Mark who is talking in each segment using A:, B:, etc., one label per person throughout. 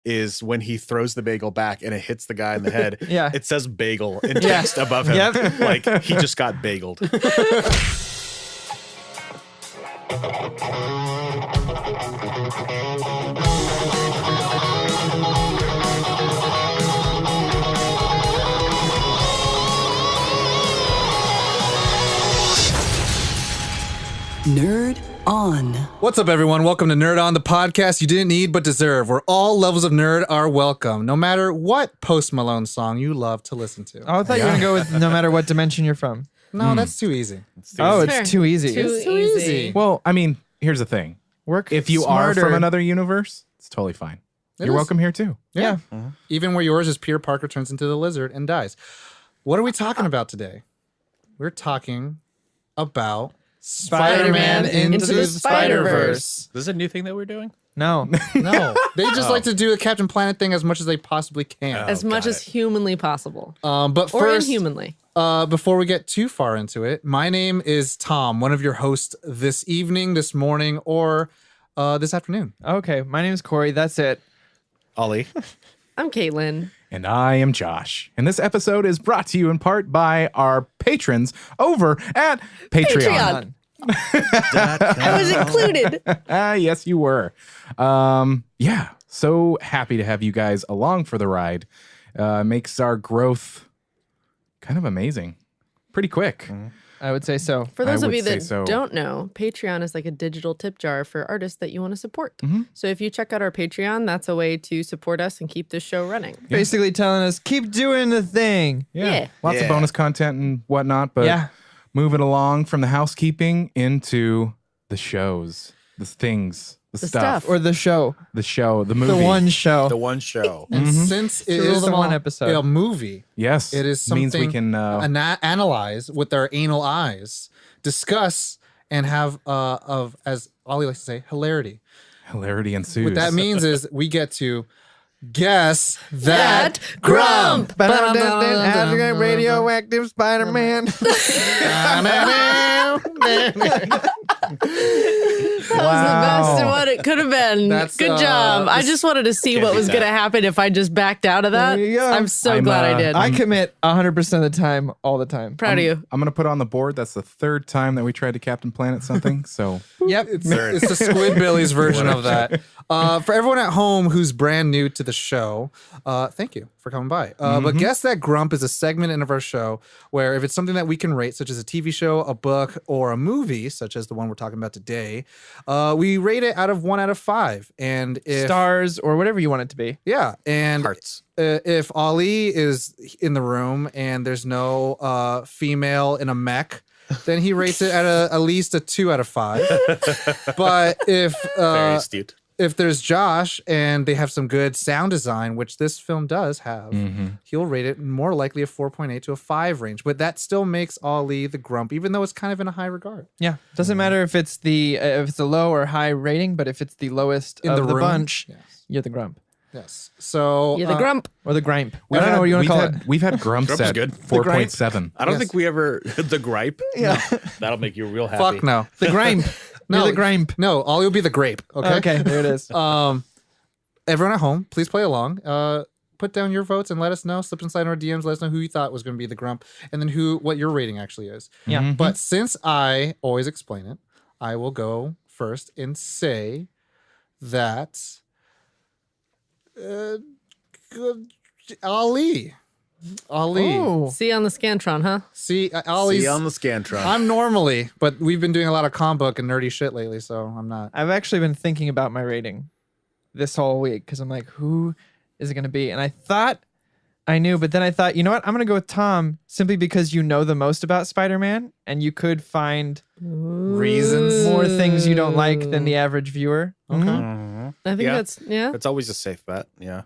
A: is when he throws the bagel back and it hits the guy in the head.
B: Yeah.
A: It says bagel in text above him.
B: Yep.
A: Like he just got bageled.
C: Nerd On.
D: What's up, everyone? Welcome to Nerd On, the podcast you didn't need but deserve, where all levels of nerd are welcome, no matter what Post Malone song you love to listen to.
B: Oh, I thought you were going to go with no matter what dimension you're from.
D: No, that's too easy.
B: It's
E: Fair.
B: too easy.
E: Too
D: Too easy.
E: Well, I mean, here's the thing.
B: Work
E: If you
B: smarter.
E: are from another universe, it's totally fine.
D: It
E: You're
D: is.
E: welcome here too.
B: Yeah.
D: Even where yours is Peter Parker turns into the lizard and dies. What are we talking about today? We're talking about
B: Spider-Man into the Spiderverse.
A: Is this a new thing that we're doing?
B: No.
D: No, they just like to do the Captain Planet thing as much as they possibly can.
E: Oh,
F: As much as humanly possible.
D: But
F: Or
D: first,
F: inhumanly.
D: before we get too far into it, my name is Tom, one of your hosts this evening, this morning, or this afternoon.
B: Okay. My name's Corey. That's it.
A: Ollie.
F: I'm Caitlin.
E: And I am Josh. And this episode is brought to you in part by our patrons over at Patreon.
F: I was included.
E: Yes, you were. Yeah, so happy to have you guys along for the ride. Makes our growth kind of amazing. Pretty quick.
B: I would say so.
F: For those
E: I
F: of
E: would
F: you that
E: say so.
F: don't know, Patreon is like a digital tip jar for artists that you want to support.
E: Mm-hmm.
F: So if you check out our Patreon, that's a way to support us and keep this show running.
B: Basically telling us, keep doing the thing.
F: Yeah.
E: Lots of bonus content and whatnot, but
B: Yeah.
E: moving along from the housekeeping into the shows, the things, the stuff,
B: Or the show.
E: the show, the movie.
B: The one show.
A: The one show.
D: And since it
B: Rule
D: is
B: the one episode.
D: a movie,
E: Yes.
D: it is something
E: means we can
D: analyze with our anal eyes, discuss, and have as Ollie likes to say, hilarity.
E: hilarity ensues.
D: What that means is we get to guess that grump.
B: Radioactive Spider-Man.
F: That was the best of what it could have been.
D: That's,
F: Good job. I just wanted to see what was
A: beat
F: going to
A: that.
F: happen if I just backed out of that.
B: There you go.
F: I'm so
E: I'm,
F: glad I did.
B: I commit 100% of the time, all the time.
F: Proud of you.
E: I'm going to put on the board. That's the third time that we tried to Captain Planet something. So
B: Yep.
D: It's the Squidbillies version of that. For everyone at home who's brand new to the show, thank you for coming by. But Guess That Grump is a segment in of our show where if it's something that we can rate, such as a TV show, a book, or a movie, such as the one we're talking about today, we rate it out of 1 out of 5. And if
B: Stars or whatever you want it to be.
D: yeah, and
A: Hearts.
D: if Ali is in the room and there's no female in a mech, then he rates it at least a 2 out of 5. But
A: Very astute.
D: if there's Josh and they have some good sound design, which this film does have, he'll rate it more likely a 4.8 to a 5 range. But that still makes Ali the grump, even though it's kind of in a high regard.
B: Yeah. Doesn't matter if it's a low or high rating, but if it's the lowest
D: In
B: of
D: the
B: the
D: room?
B: bunch,
D: Yes.
B: you're the grump.
D: Yes. So
F: You're the grump.
B: Or the grimp. I don't know what you want to call it.
E: We've had grumps
A: Grump is
E: at
A: good.
E: 4.7.
A: I don't
D: Yes.
A: think we ever the gripe.
B: Yeah.
A: That'll make you real happy.
D: Fuck no.
B: The grimp.
D: No,
B: You're the grimp.
D: No, Ali will be the grape. Okay.
B: Okay, there it is.
D: Everyone at home, please play along. Put down your votes and let us know. Slip inside our DMs. Let us know who you thought was going to be the grump, and then what your rating actually is.
B: Yeah.
D: But since I always explain it, I will go first and say that Ali.
B: Oh.
F: See you on the Scantron, huh?
D: See, Ollie's.
A: See you on the Scantron.
D: I'm normally, but we've been doing a lot of comic book and nerdy shit lately, so I'm not.
B: I've actually been thinking about my rating this whole week because I'm like, who is it going to be? And I thought I knew, but then I thought, you know what? I'm going to go with Tom simply because you know the most about Spider-Man and you could find
D: Reasons.
B: more things you don't like than the average viewer.
D: Okay.
B: Mhm.
F: I think that's, yeah.
A: It's always a safe bet. Yeah.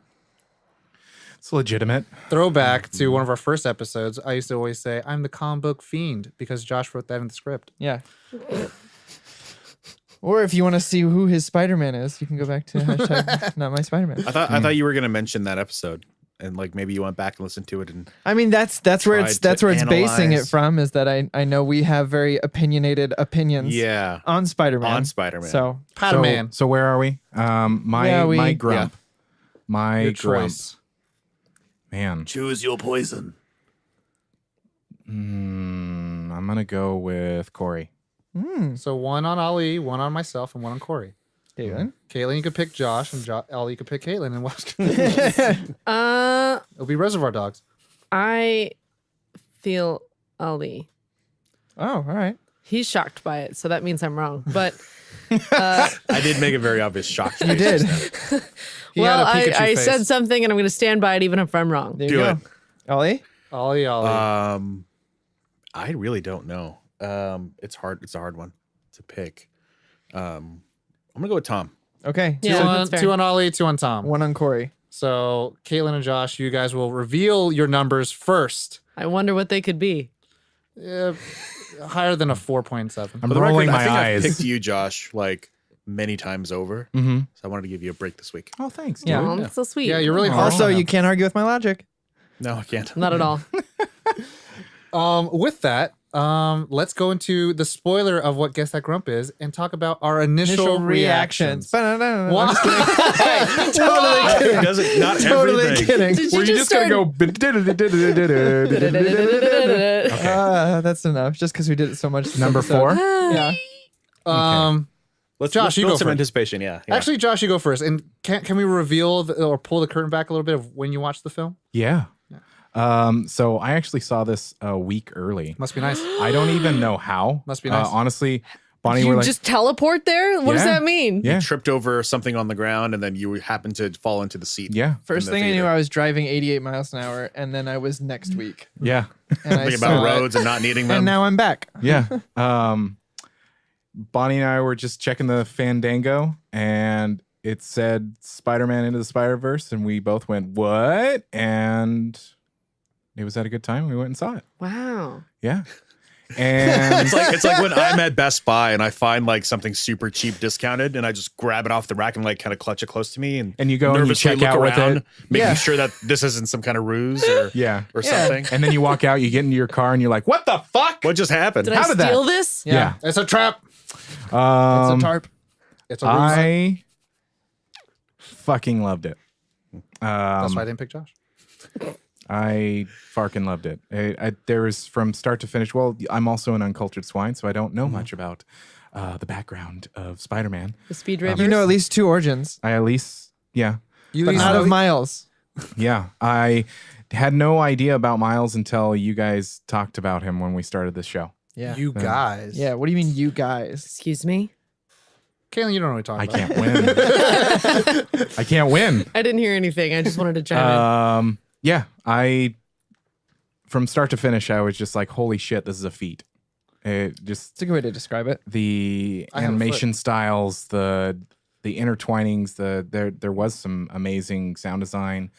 E: It's legitimate.
D: Throwback to one of our first episodes, I used to always say, I'm the comic book fiend because Josh wrote that in the script.
B: Yeah. Or if you want to see who his Spider-Man is, you can go back to hashtag not my Spider-Man.
A: I thought you were gonna mention that episode, and like maybe you went back and listened to it. And
B: I mean, that's where it's
A: tried to
B: basing it
A: analyze.
B: from, is that I know we have very opinionated opinions
A: yeah,
B: on Spider-Man.
A: on Spider-Man.
B: So
D: Spider-Man.
E: So where are we? My
B: Yeah,
E: my grump. My
D: Your
E: grump.
D: choice.
E: Man.
A: Choose your poison.
E: I'm going to go with Corey.
D: So one on Ali, one on myself, and one on Corey.
B: Caitlin.
D: Caitlin, you could pick Josh, and Ali, you could pick Caitlin, and watch. It'll be Reservoir Dogs.
F: I feel Ali.
B: Oh, all right.
F: He's shocked by it, so that means I'm wrong. But
A: I did make a very obvious shock.
B: You did.
D: He had
F: well,
D: a Pikachu
F: I
D: face.
F: said something, and I'm going to stand by it, even if I'm wrong.
B: There you
A: Do
B: go.
A: it.
B: Ollie?
D: Ali.
A: I really don't know. It's hard. It's a hard one to pick. I'm gonna go with Tom.
B: Okay.
F: Yeah,
D: Two
F: that's fair.
D: two on Ali, two on Tom.
B: One on Corey.
D: So Caitlin and Josh, you guys will reveal your numbers first.
F: I wonder what they could be.
D: Higher than a 4.7.
E: I'm
A: For the
E: rolling
A: record,
E: my
A: I think
E: eyes.
A: I've picked you, Josh, like many times over.
E: Mm-hmm.
A: So I wanted to give you a break this week.
E: Oh, thanks.
B: Yeah.
E: dude.
F: Oh, that's so sweet.
D: Yeah, you're really harsh.
B: Also,
D: on
B: you
D: him.
B: can't argue with my logic.
A: No, I can't.
F: Not at all.
D: With that, let's go into the spoiler of what Guess That Grump is and talk about our initial reactions.
B: Ba-da-da-da-da.
D: Why?
B: Totally kidding.
A: Doesn't not
B: Totally
A: everything.
B: kidding.
F: Did
E: Were
F: you
E: you
F: just
E: just
F: start?
E: going to go?
B: That's enough. Just because we did it so much. this
E: Number
B: episode.
E: 4?
B: Yeah.
A: Josh,
D: you
A: build
D: go
A: some
D: first.
A: anticipation. Yeah.
D: Actually, Josh, you go first. And can we reveal or pull the curtain back a little bit of when you watched the film?
E: Yeah. So I actually saw this a week early.
D: Must be nice.
E: I don't even know how.
D: Must be nice.
E: Honestly, Bonnie,
F: You
E: we're like,
F: just teleport there? What does
E: Yeah.
F: that mean?
E: yeah,
A: tripped over something on the ground, and then you happened to fall into the seat.
E: yeah,
B: First
A: in the
B: thing I knew,
A: theater.
B: I was driving 88 miles an hour, and then I was next week.
E: yeah,
B: And I
A: Something
B: saw
A: about
B: it,
A: roads and not needing them.
B: and now I'm back.
E: yeah. Bonnie and I were just checking the Fandango, and it said Spider-Man Into the Spiderverse, and we both went, "What?" And it was at a good time. We went and saw it.
F: Wow.
E: Yeah, and
A: it's like when I'm at Best Buy and I find like something super cheap discounted, and I just grab it off the rack and like kind of clutch it close to me,
E: And you go and you
A: nervously
E: check
A: look
E: out with
A: around,
E: it.
A: making
B: Yeah.
A: sure that this isn't some kind of ruse or
E: yeah,
A: or
B: Yeah.
A: something.
E: and then you walk out, you get into your car, and you're like, "What the fuck?"
A: What just happened?
F: Did
E: How
F: I
E: did that-
F: steal this?
E: Yeah.
D: It's a trap.
B: It's a tarp.
D: It's a ruse.
E: I fucking loved it.
D: That's why I didn't pick Josh.
E: I fucking loved it. There was from start to finish. Well, I'm also an uncultured swine, so I don't know much about the background of Spider-Man.
F: The Speed Raver?
B: You know at least 2 origins,
E: I at least, yeah,
D: You
B: but not of Miles.
E: yeah. I had no idea about Miles until you guys talked about him when we started the show.
B: Yeah.
D: You guys.
B: Yeah. What do you mean, you guys?
F: Excuse me?
D: Caitlin, you don't know what you're
E: I
D: talking about.
E: can't win. I can't win.
F: I didn't hear anything. I just wanted to chime in.
E: Yeah, from start to finish, I was just like, holy shit, this is a feat. It just
B: It's a good way to describe it.
E: the
D: I have a
E: animation styles, the intertwinings, there was some amazing sound design.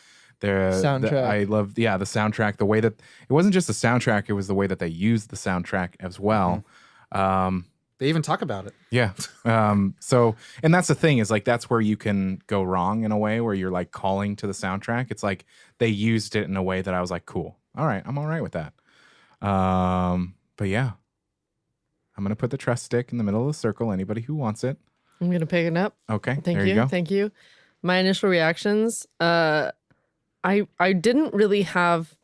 B: Soundtrack.
E: I loved the soundtrack, the way that it wasn't just the soundtrack, it was the way that they used the soundtrack as well.
D: They even talk about it.
E: Yeah. So, and that's the thing is like, that's where you can go wrong in a way where you're like calling to the soundtrack. It's like they used it in a way that I was like, cool. All right. I'm all right with that. But yeah, I'm going to put the trust stick in the middle of the circle. Anybody who wants it.
F: I'm going to pick it up.
E: Okay.
F: Thank
E: there
F: you.
E: you go.
F: Thank you. My initial reactions, I didn't really have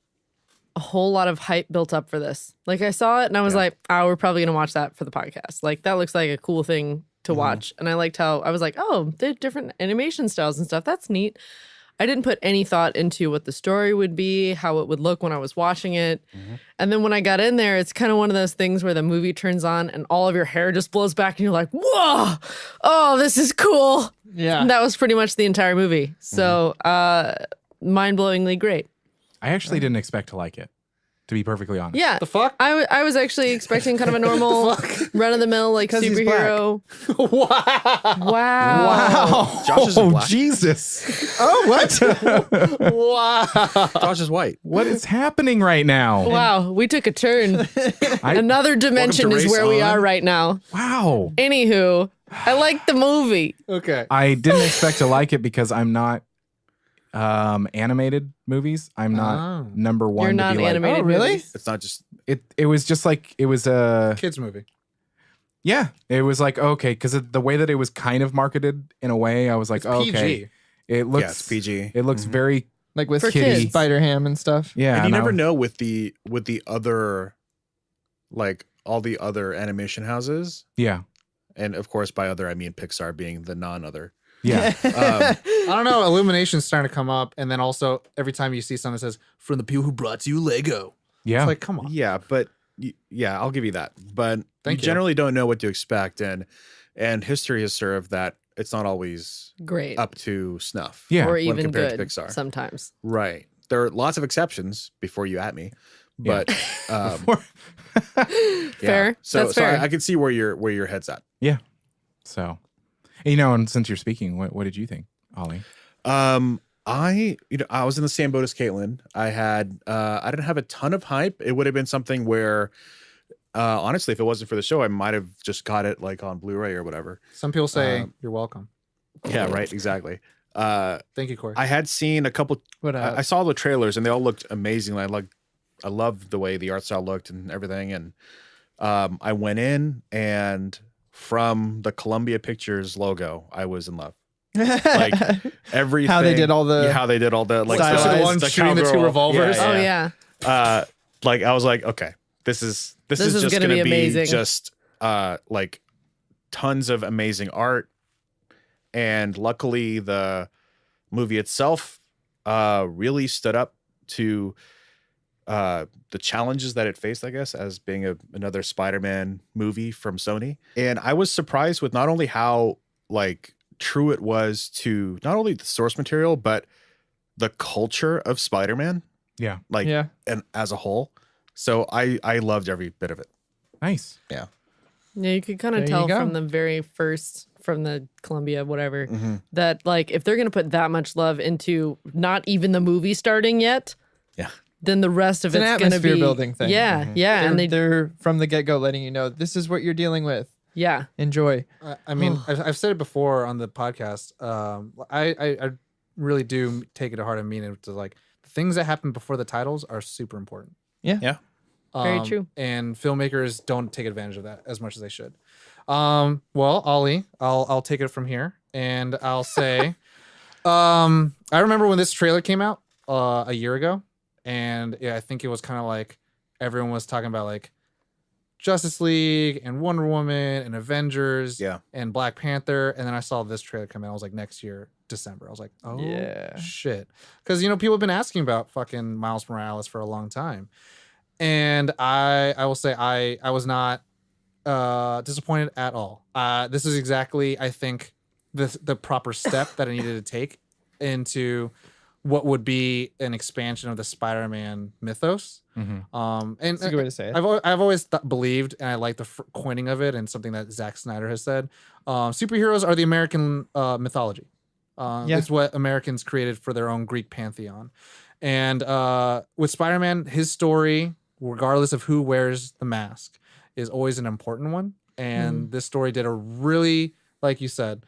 F: a whole lot of hype built up for this. Like I saw it and I was like, oh, we're probably going to watch that for the podcast. Like that looks like a cool thing to watch. And I liked how I was like, oh, they're different animation styles and stuff. That's neat. I didn't put any thought into what the story would be, how it would look when I was watching it. And then when I got in there, it's kind of one of those things where the movie turns on and all of your hair just blows back and you're like, whoa, oh, this is cool.
B: Yeah.
F: And that was pretty much the entire movie. So mind-blowingly great.
E: I actually didn't expect to like it, to be perfectly honest.
F: Yeah.
D: The fuck?
F: I was actually expecting kind of a normal run-of-the-mill like
B: 'Cause he's
F: superhero.
D: Wow.
F: Wow.
A: Josh is black.
E: Jesus.
B: Oh, what?
D: Wow.
A: Josh is white.
E: What is happening right now?
F: Wow. We took a turn. Another dimension is
A: Race
F: where we
A: On.
F: are right now.
E: Wow.
F: Anywho, I like the movie.
D: Okay.
E: I didn't expect to like it because I'm not animated movies. I'm not
D: Oh.
E: number one.
F: You're
E: to
F: not
E: be like,
F: animated.
B: Oh, really?
F: movies.
A: It's not just
E: it was just like it was a
D: Kids movie.
E: yeah. It was like okay because the way that it was kind of marketed in a way, I was like
D: It's
E: okay,
D: PG.
E: It looks
A: Yeah, it's PG.
E: It looks very
B: Like with
F: For
E: kids.
F: kids.
B: Spider-Ham and stuff.
E: yeah.
A: And you never
E: know.
A: know with the other, like all the other animation houses,
E: Yeah,
A: and of course by other I mean Pixar being the non-other.
E: yeah.
D: I don't know. Illumination's starting to come up, and then also every time you see something that says "from the people who brought you Lego,"
E: Yeah.
D: it's like, come on.
A: Yeah, but yeah, I'll give you that. But
D: Thank
A: you
D: you.
A: generally don't know what to expect, and history has served that it's not always
F: Great.
A: up to snuff.
E: Yeah,
F: or
A: when
F: even
A: compared to
F: good
A: Pixar.
F: sometimes.
A: Right. There are lots of exceptions before you at me,
E: Yeah.
A: but
F: Fair.
A: So,
F: That's fair.
A: I can see where your head's at.
E: So, and since you're speaking, what did you think, Ollie?
A: I was in the same boat as Caitlin. I didn't have a ton of hype. It would have been something where, honestly, if it wasn't for the show, I might have just got it like on Blu-ray or whatever.
D: Some people say you're welcome.
A: Yeah, right. Exactly.
D: Thank you, Corey.
A: I had seen a couple.
B: What
A: I saw the trailers and they all looked amazing. I loved the way the art style looked and everything. And I went in, and from the Columbia Pictures logo, I was in love. Like everything,
B: How they did all the
A: like
B: stylized-
D: Especially the one shooting the two
A: cowgirl.
D: revolvers.
F: Oh yeah.
A: Like I was like, okay, this is
F: This
A: just
F: is
A: gonna,
F: gonna be
A: be
F: amazing.
A: just like tons of amazing art. And luckily the movie itself really stood up to the challenges that it faced, I guess, as being another Spider-Man movie from Sony. And I was surprised with not only how like true it was to not only the source material, but the culture of Spider-Man,
E: Yeah,
A: like
B: Yeah.
A: and as a whole. So I loved every bit of it.
E: nice.
F: Yeah, you could kind
B: There
F: of
B: you
F: tell
B: go.
F: from the very first, from the Columbia, whatever, that like if they're gonna put that much love into not even the movie starting yet,
A: Yeah.
F: then the rest of
B: It's an
F: it's gonna
B: atmosphere
F: be
B: building thing.
F: Yeah, yeah,
B: They're,
F: and
B: they're from the get-go letting you know this is what you're dealing with.
F: yeah,
B: Enjoy.
D: I mean, I've said it before on the podcast. I really do take it to heart and mean it. To like the things that happen before the titles are super important.
A: Yeah.
F: Very true.
D: And filmmakers don't take advantage of that as much as they should. Well, Ollie, I'll take it from here, and I'll say, I remember when this trailer came out a year ago, and yeah, I think it was kind of like everyone was talking about like Justice League and Wonder Woman and Avengers
A: Yeah.
D: and Black Panther, and then I saw this trailer come out. I was like, next year, December. I was like, oh
B: Yeah.
D: shit, because people have been asking about fucking Miles Morales for a long time. And I will say I was not disappointed at all. This is exactly, I think, the proper step that I needed to take into what would be an expansion of the Spider-Man mythos.
E: Mhm.
D: And
B: That's a good way to say it.
D: I've always believed, and I like the coining of it, and something that Zack Snyder has said. Superheroes are the American mythology.
B: Yeah.
D: It's what Americans created for their own Greek pantheon. And with Spider-Man, his story, regardless of who wears the mask, is always an important one. And this story did a really, like you said,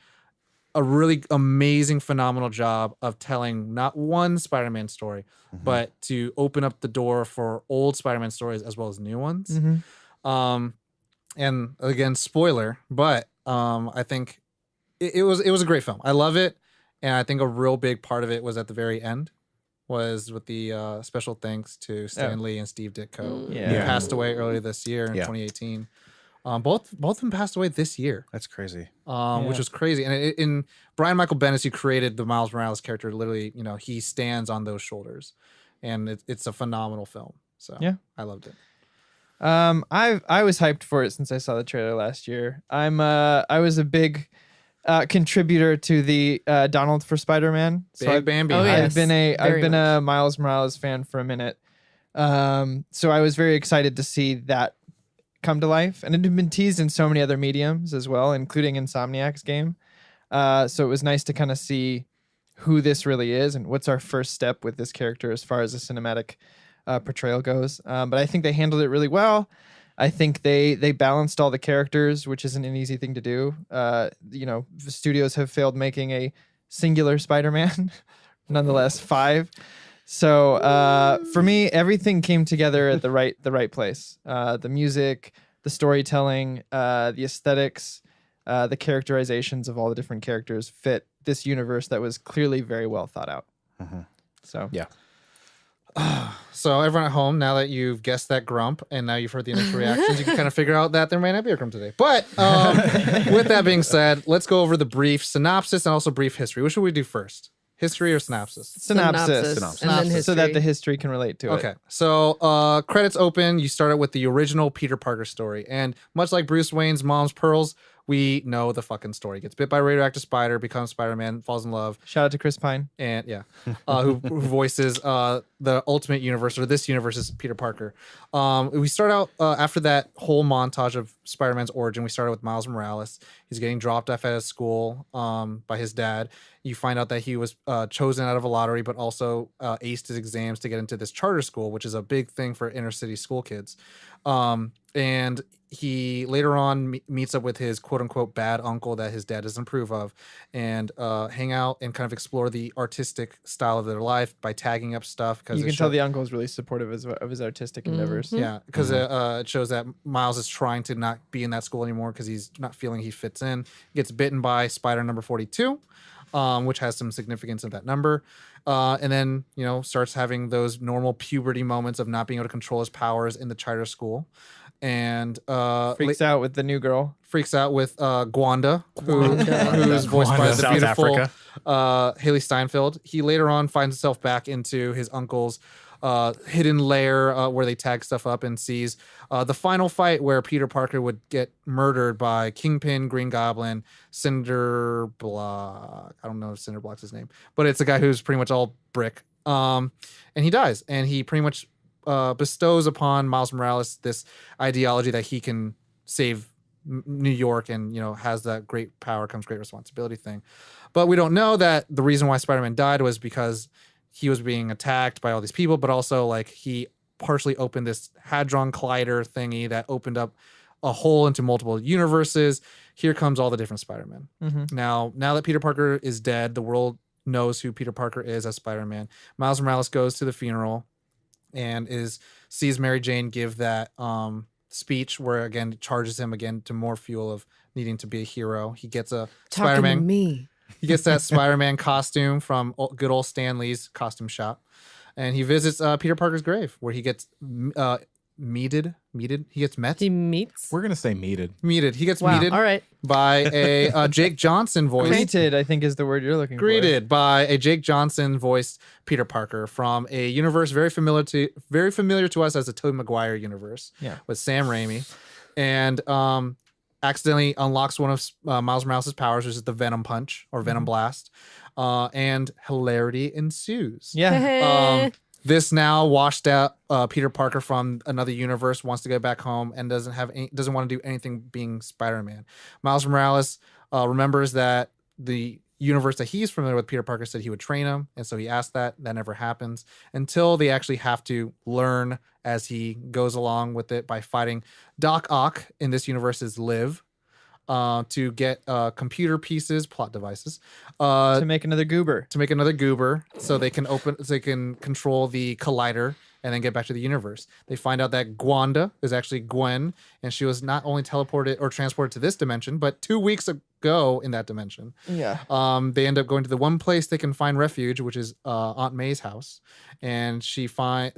D: a really amazing, phenomenal job of telling not one Spider-Man story, but to open up the door for old Spider-Man stories as well as new ones.
B: Mhm.
D: And again, spoiler, but I think it was a great film. I love it, and I think a real big part of it was at the very end, was with the special thanks to Stan Lee and Steve Ditko,
B: Yeah.
D: who passed away earlier this year in 2018. Both of them passed away this year,
A: That's crazy.
D: which was crazy. And in Brian Michael Bendis, who created the Miles Morales character, literally, he stands on those shoulders, and it's a phenomenal film. So
B: Yeah.
D: I loved it.
B: I was hyped for it since I saw the trailer last year. I was a big contributor to the Donald for Spider-Man.
D: Big Bambi.
F: Oh,
D: huh?
F: yeah.
B: I've been
F: Very
B: a Miles Morales fan for a minute. So I was very excited to see that come to life, and it had been teased in so many other mediums as well, including Insomniac's game. So it was nice to kind of see who this really is and what's our first step with this character as far as the cinematic portrayal goes. But I think they handled it really well. I think they balanced all the characters, which isn't an easy thing to do. The studios have failed making a singular Spider-Man, nonetheless 5. So for me, everything came together at the right place. The music, the storytelling, the aesthetics, the characterizations of all the different characters fit this universe that was clearly very well thought out. So
A: Yeah.
D: So everyone at home, now that you've guessed that grump and now you've heard the initial reactions, you can kind of figure out that there may not be a grump today. But with that being said, let's go over the brief synopsis and also brief history. What should we do first? History or synopsis?
B: synopsis.
F: And then history.
B: So that the history can relate to it.
D: Okay, so credits open. You start out with the original Peter Parker story. And much like Bruce Wayne's mom's pearls, we know the fucking story. Gets bit by a radioactive spider, becomes Spider-Man, falls in love.
B: Shout out to Chris Pine.
D: And who voices the Ultimate Universe, or this universe's Peter Parker. We start out after that whole montage of Spider-Man's origin. We started with Miles Morales. He's getting dropped off at his school by his dad. You find out that he was chosen out of a lottery, but also aced his exams to get into this charter school, which is a big thing for inner city school kids. And he later on meets up with his quote unquote bad uncle that his dad doesn't approve of, and hang out and kind of explore the artistic style of their life by tagging up stuff. Because
B: You can tell the uncle is really supportive of his artistic endeavors.
D: yeah, because it shows that Miles is trying to not be in that school anymore because he's not feeling he fits in. He gets bitten by spider number 42, which has some significance of that number. And then, starts having those normal puberty moments of not being able to control his powers in the charter school. And
B: Freaks out with the new girl.
D: freaks out with Gwanda, who's voiced by the
A: South
D: beautiful
A: Africa.
D: Haley Steinfeld. He later on finds himself back into his uncle's hidden lair where they tag stuff up, and sees the final fight where Peter Parker would get murdered by Kingpin, Green Goblin, Cinderblock. I don't know if Cinderblock's his name, but it's a guy who's pretty much all brick. And he dies, and he pretty much bestows upon Miles Morales this ideology that he can save New York, and has that great power comes great responsibility thing. But we don't know that the reason why Spider-Man died was because he was being attacked by all these people, but also like he partially opened this Hadron Collider thingy that opened up a hole into multiple universes. Here comes all the different Spider-Man. Now that Peter Parker is dead, the world knows who Peter Parker is as Spider-Man. Miles Morales goes to the funeral and sees Mary Jane give that speech where again charges him again to more fuel of needing to be a hero. He gets a Spider-Man. He gets that Spider-Man costume from good old Stan Lee's costume shop, and he visits Peter Parker's grave where he gets meted. He gets met.
F: He meets.
E: We're gonna say meted.
D: Meted. He gets
F: Wow.
D: meted
F: All right.
D: by a Jake Johnson voice.
B: Greeted, I think, is the word you're looking for.
D: Greeted by a Jake Johnson voiced Peter Parker from a universe very familiar to us as the Tobey Maguire universe.
B: Yeah.
D: With Sam Raimi, and accidentally unlocks one of Miles Morales' powers, which is the Venom Punch or Venom Blast, and hilarity ensues.
B: Yeah.
D: This now washed out Peter Parker from another universe wants to get back home and doesn't want to do anything being Spider-Man. Miles Morales remembers that the universe that he's familiar with, Peter Parker said he would train him, and so he asked that. That never happens until they actually have to learn as he goes along with it by fighting Doc Ock in this universe is Liv. To get computer pieces, plot devices,
B: To make another goober.
D: so they can control the collider and then get back to the universe. They find out that Gwanda is actually Gwen, and she was not only teleported or transported to this dimension, but 2 weeks ago in that dimension.
B: Yeah.
D: They end up going to the one place they can find refuge, which is Aunt May's house, and you find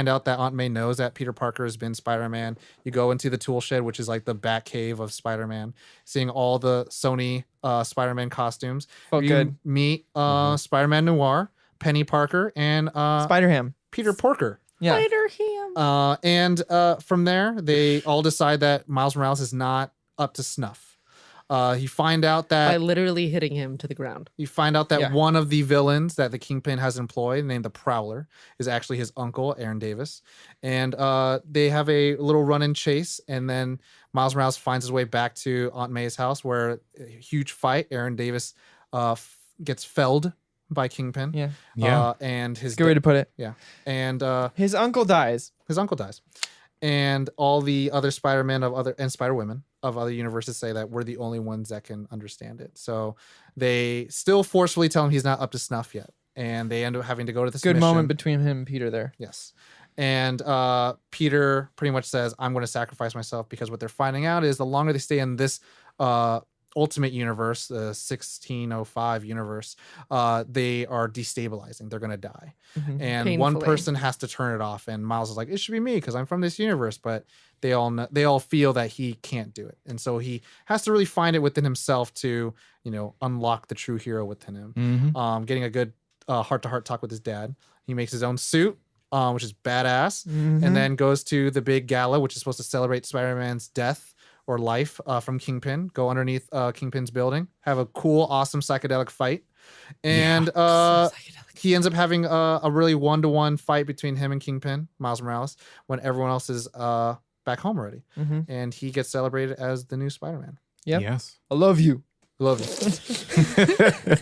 D: out that Aunt May knows that Peter Parker has been Spider-Man. You go into the tool shed, which is like the bat cave of Spider-Man, seeing all the Sony Spider-Man costumes.
B: Felt
D: You
B: good.
D: meet Spider-Man Noir, Penny Parker, and
B: Spider-Ham.
D: Peter Porker.
B: Yeah.
D: And from there, they all decide that Miles Morales is not up to snuff. You find out
F: By
D: that
F: literally hitting him to the ground.
B: Yeah.
D: one of the villains that the Kingpin has employed, named the Prowler, is actually his uncle, Aaron Davis. And they have a little run-in chase, and then Miles Morales finds his way back to Aunt May's house, where a huge fight. Aaron Davis gets felled by Kingpin.
B: Yeah.
E: Yeah.
D: And his
B: Good way to put it.
D: yeah, and
B: His uncle dies.
D: his uncle dies, and all the other Spider-Men and Spider-Women of other universes say that we're the only ones that can understand it. So they still forcefully tell him he's not up to snuff yet, and they end up having to go to this
B: Good
D: mission.
B: moment between him and Peter there.
D: Yes. And Peter pretty much says, I'm going to sacrifice myself, because what they're finding out is the longer they stay in this Ultimate Universe, the 1605 universe, they are destabilizing. They're gonna die, and one
F: Painfully.
D: person has to turn it off. And Miles is like, "It should be me because I'm from this universe," but they all feel that he can't do it, and so he has to really find it within himself to, unlock the true hero within him. Getting a good heart-to-heart talk with his dad. He makes his own suit, which is badass, and then goes to the big gala, which is supposed to celebrate Spider-Man's death or life from Kingpin. Go underneath Kingpin's building, have a cool, awesome psychedelic fight, and he ends up having a really one-to-one fight between him and Kingpin, Miles Morales, when everyone else is back home already, and he gets celebrated as the new Spider-Man.
B: Yep.
E: Yes.
B: I love you.
D: Love it.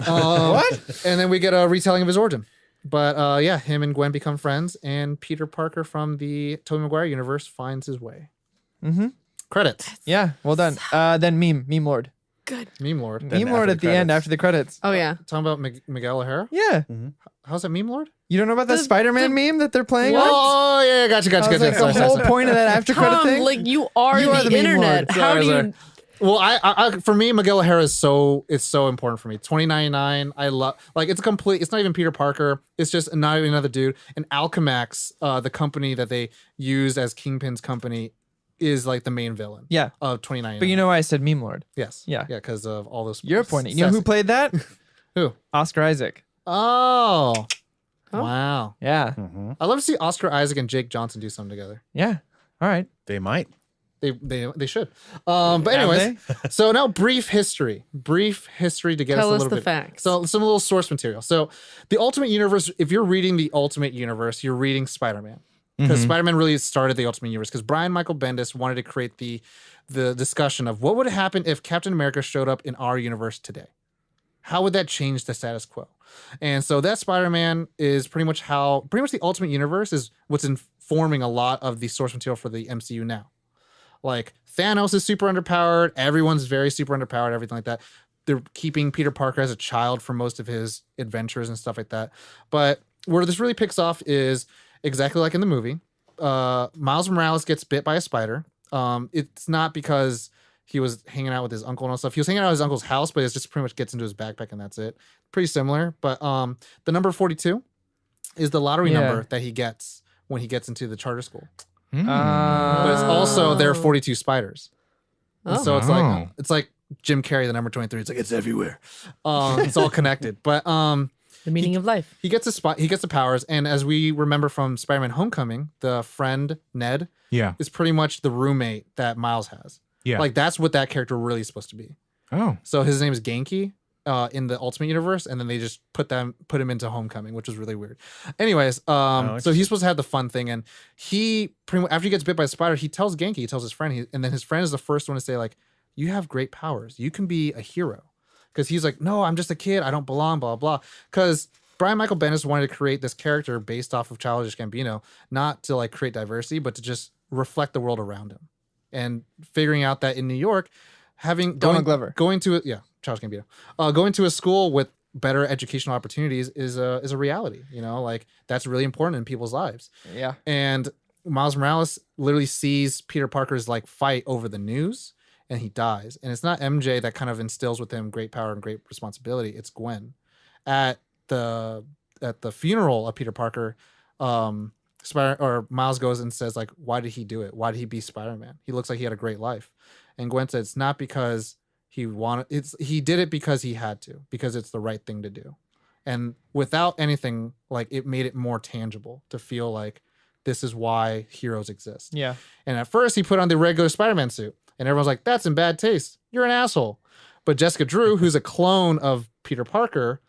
D: What? And then we get a retelling of his origin. But him and Gwen become friends, and Peter Parker from the Tobey Maguire universe finds his way. Credits.
B: Yeah, well done. Then Meme Lord.
F: Good.
D: Meme Lord.
B: Meme Lord at the end after the credits.
F: Oh yeah.
D: Talking about Miguel O'Hara?
B: Yeah.
D: How's that Meme Lord?
B: You don't know about that Spider-Man meme that they're playing?
D: Oh, yeah, gotcha.
B: That was like the whole point of that after credit
F: Tom,
B: thing.
F: like you are
B: You are
F: the
B: the meme
F: internet.
B: lord.
F: How do
D: Sorry.
F: you?
D: Well, I for me, Miguel O'Hara is so important for me. 2099, I love, like, it's not even Peter Parker. It's just not even another dude. And Alchemax, the company that they use as Kingpin's company, is like the main villain.
B: Yeah.
D: Of 2099.
B: But you know why I said Meme Lord?
D: Yes.
B: Yeah.
D: Yeah, because of all those.
B: You're pointing. You know who played that?
D: Who?
B: Oscar Isaac.
D: Oh.
F: Oh.
D: Wow.
B: Yeah.
D: I'd love to see Oscar Isaac and Jake Johnson do something together.
B: Yeah. All right.
A: They might.
D: They should. But anyways, so now brief history to get
F: Tell
D: us a
F: us
D: little
F: the
D: bit.
F: facts.
D: So some little source material. So the Ultimate Universe, if you're reading the Ultimate Universe, you're reading Spider-Man. Because Spider-Man really started the Ultimate Universe. Because Brian Michael Bendis wanted to create the discussion of what would happen if Captain America showed up in our universe today. How would that change the status quo? And so that Spider-Man is pretty much the Ultimate Universe is what's informing a lot of the source material for the MCU now. Like, Thanos is super underpowered. Everyone's very super underpowered, everything like that. They're keeping Peter Parker as a child for most of his adventures and stuff like that. But where this really picks off is exactly like in the movie. Miles Morales gets bit by a spider. It's not because he was hanging out with his uncle and all stuff. He was hanging out at his uncle's house, but it just pretty much gets into his backpack and that's it. Pretty similar. But the number 42 is the lottery number that he gets when he gets into the charter school. But it's also there are 42 spiders. And so it's like Jim Carrey, the number 23. It's like, it's everywhere. It's all connected. But
F: The meaning of life.
D: he gets the powers, and as we remember from Spider-Man Homecoming, the friend Ned is pretty much the roommate that Miles has.
E: Yeah.
D: Like, that's what that character really is supposed to be.
E: Oh.
D: So his name is Genki in the Ultimate Universe, and then they just put him into Homecoming, which was really weird. Anyways, so he's supposed to have the fun thing, and he after he gets bit by a spider, he tells Genki, he tells his friend, and then his friend is the first one to say, like, you have great powers. You can be a hero. Because he's like, no, I'm just a kid. I don't belong, blah, blah. Because Brian Michael Bendis wanted to create this character based off of Childish Gambino, not to like create diversity, but to just reflect the world around him. And figuring out that in New York,
B: Donald Glover
D: going to Childish Gambino, going to a school with better educational opportunities is a reality. Like, that's really important in people's lives.
B: Yeah.
D: And Miles Morales literally sees Peter Parker's like fight over the news, and he dies. And it's not MJ that kind of instills with him great power and great responsibility. It's Gwen. At the funeral of Peter Parker, Miles goes and says, like, why did he do it? Why did he be Spider-Man? He looks like he had a great life. And Gwen said, it's not because he did it because he had to, because it's the right thing to do. And without anything, like, it made it more tangible to feel like this is why heroes exist.
B: Yeah.
D: And at first he put on the regular Spider-Man suit, and everyone's like, that's in bad taste. You're an asshole. But Jessica Drew, who's a clone of Peter Parker,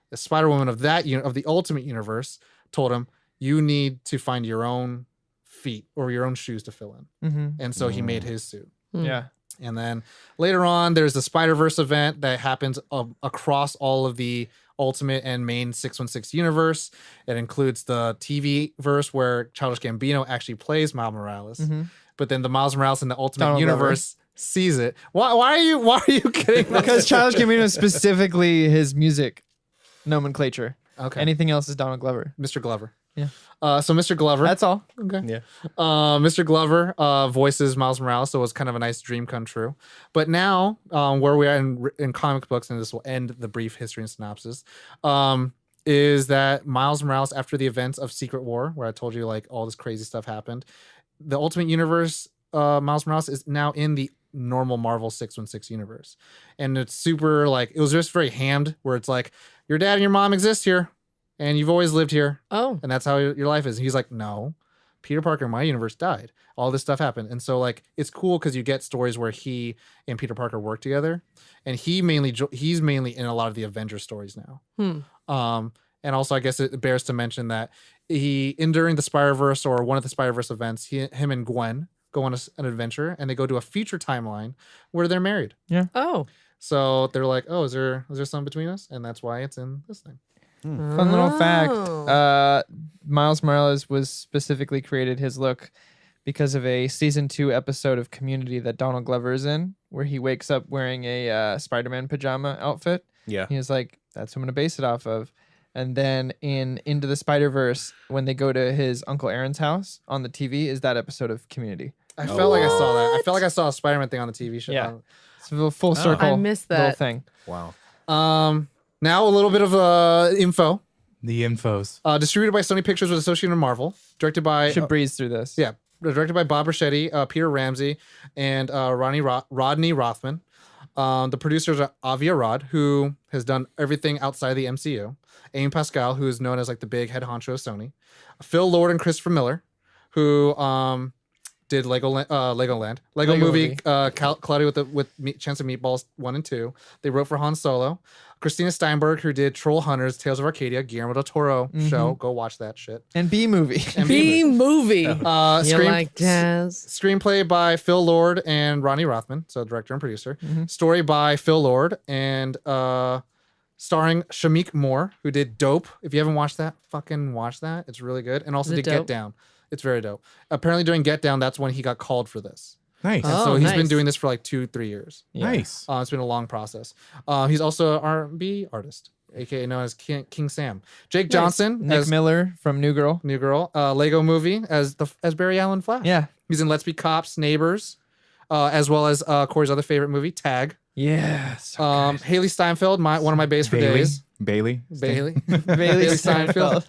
D: the Spider-Woman of the Ultimate Universe, told him, you need to find your own feet or your own shoes to fill in. And so he made his suit.
B: Yeah.
D: And then later on, there's the Spiderverse event that happens across all of the Ultimate and main 616 universe. It includes the TV verse where Childish Gambino actually plays Miles Morales. But then the Miles Morales in the Ultimate
B: Donald
D: Universe sees it. Why are you kidding?
B: Because Childish Gambino is specifically his music nomenclature.
D: Okay.
B: Anything else is Donald Glover.
D: Mr. Glover.
B: Yeah.
D: So Mr. Glover.
B: That's all.
D: Okay.
A: Yeah.
D: Mr. Glover voices Miles Morales, so it was kind of a nice dream come true. But now, where we are in comic books, and this will end the brief history and synopsis, is that Miles Morales, after the events of Secret War, where I told you like all this crazy stuff happened, the Ultimate Universe, Miles Morales is now in the normal Marvel 616 universe, and it's super like it was just very hammed, where it's like your dad and your mom exist here, and you've always lived here.
F: Oh,
D: And that's how your life is. And he's like, no, Peter Parker in my universe died. All this stuff happened. And so like, it's cool because you get stories where he and Peter Parker work together, and he's mainly in a lot of the Avengers stories now. And also I guess it bears to mention that during the Spiderverse or one of the Spiderverse events, him and Gwen go on an adventure, and they go to a future timeline where they're married.
F: oh,
D: So they're like, oh, is there something between us? And that's why it's in this thing.
B: Fun little fact.
F: Oh.
B: Miles Morales was specifically created his look because of a season 2 episode of Community that Donald Glover is in, where he wakes up wearing a Spider-Man pajama outfit.
A: Yeah.
B: He was like, that's what I'm going to base it off of. And then in Into the Spider-Verse, when they go to his Uncle Aaron's house on the TV, is that episode of Community.
D: I felt like I saw that. I felt like I saw a Spider-Man thing on the TV show.
B: Yeah. It's a full circle.
F: I missed
B: little
F: that.
B: thing.
A: Wow.
D: Now a little bit of info.
E: The infos.
D: Distributed by Sony Pictures with associated with Marvel. Directed by
B: Should breeze through this.
D: yeah, directed by Bob Rachetti, Peter Ramsey, and Rodney Rothman. The producers are Avi Arad, who has done everything outside the MCU. Amy Pascal, who is known as like the big head honcho of Sony. Phil Lord and Christopher Miller, who did Legoland, Lego Movie, Cloudy with Chance of Meatballs 1 and 2. They wrote for Han Solo. Christina Steinberg, who did Troll Hunters, Tales of Arcadia, Guillermo del Toro show. Go watch that shit.
B: And B-movie.
D: And
F: B movie. You like jazz?
D: Screenplay by Phil Lord and Ronnie Rothman, so director and producer. Story by Phil Lord and starring Shamik Moore, who did Dope. If you haven't watched that, fucking watch that. It's really good. And also
F: Is it
D: did Get
F: dope?
D: Down. It's very dope. Apparently during Get Down, that's when he got called for this.
E: Nice.
D: And
F: Oh,
D: so he's been
F: nice.
D: doing this for like 2-3 years.
E: Nice.
D: It's been a long process. He's also an R&B artist, aka known as King Sam. Jake Johnson
B: Nick
D: as
B: Miller from New Girl.
D: New Girl. Lego Movie as Barry Allen Flash.
B: Yeah.
D: He's in Let's Be Cops, Neighbors, as well as Corey's other favorite movie, Tag.
B: Yes.
D: Haley Steinfeld, one of my bays for days.
E: Bailey.
D: Bailey.
B: Bailey
D: Steinfeld.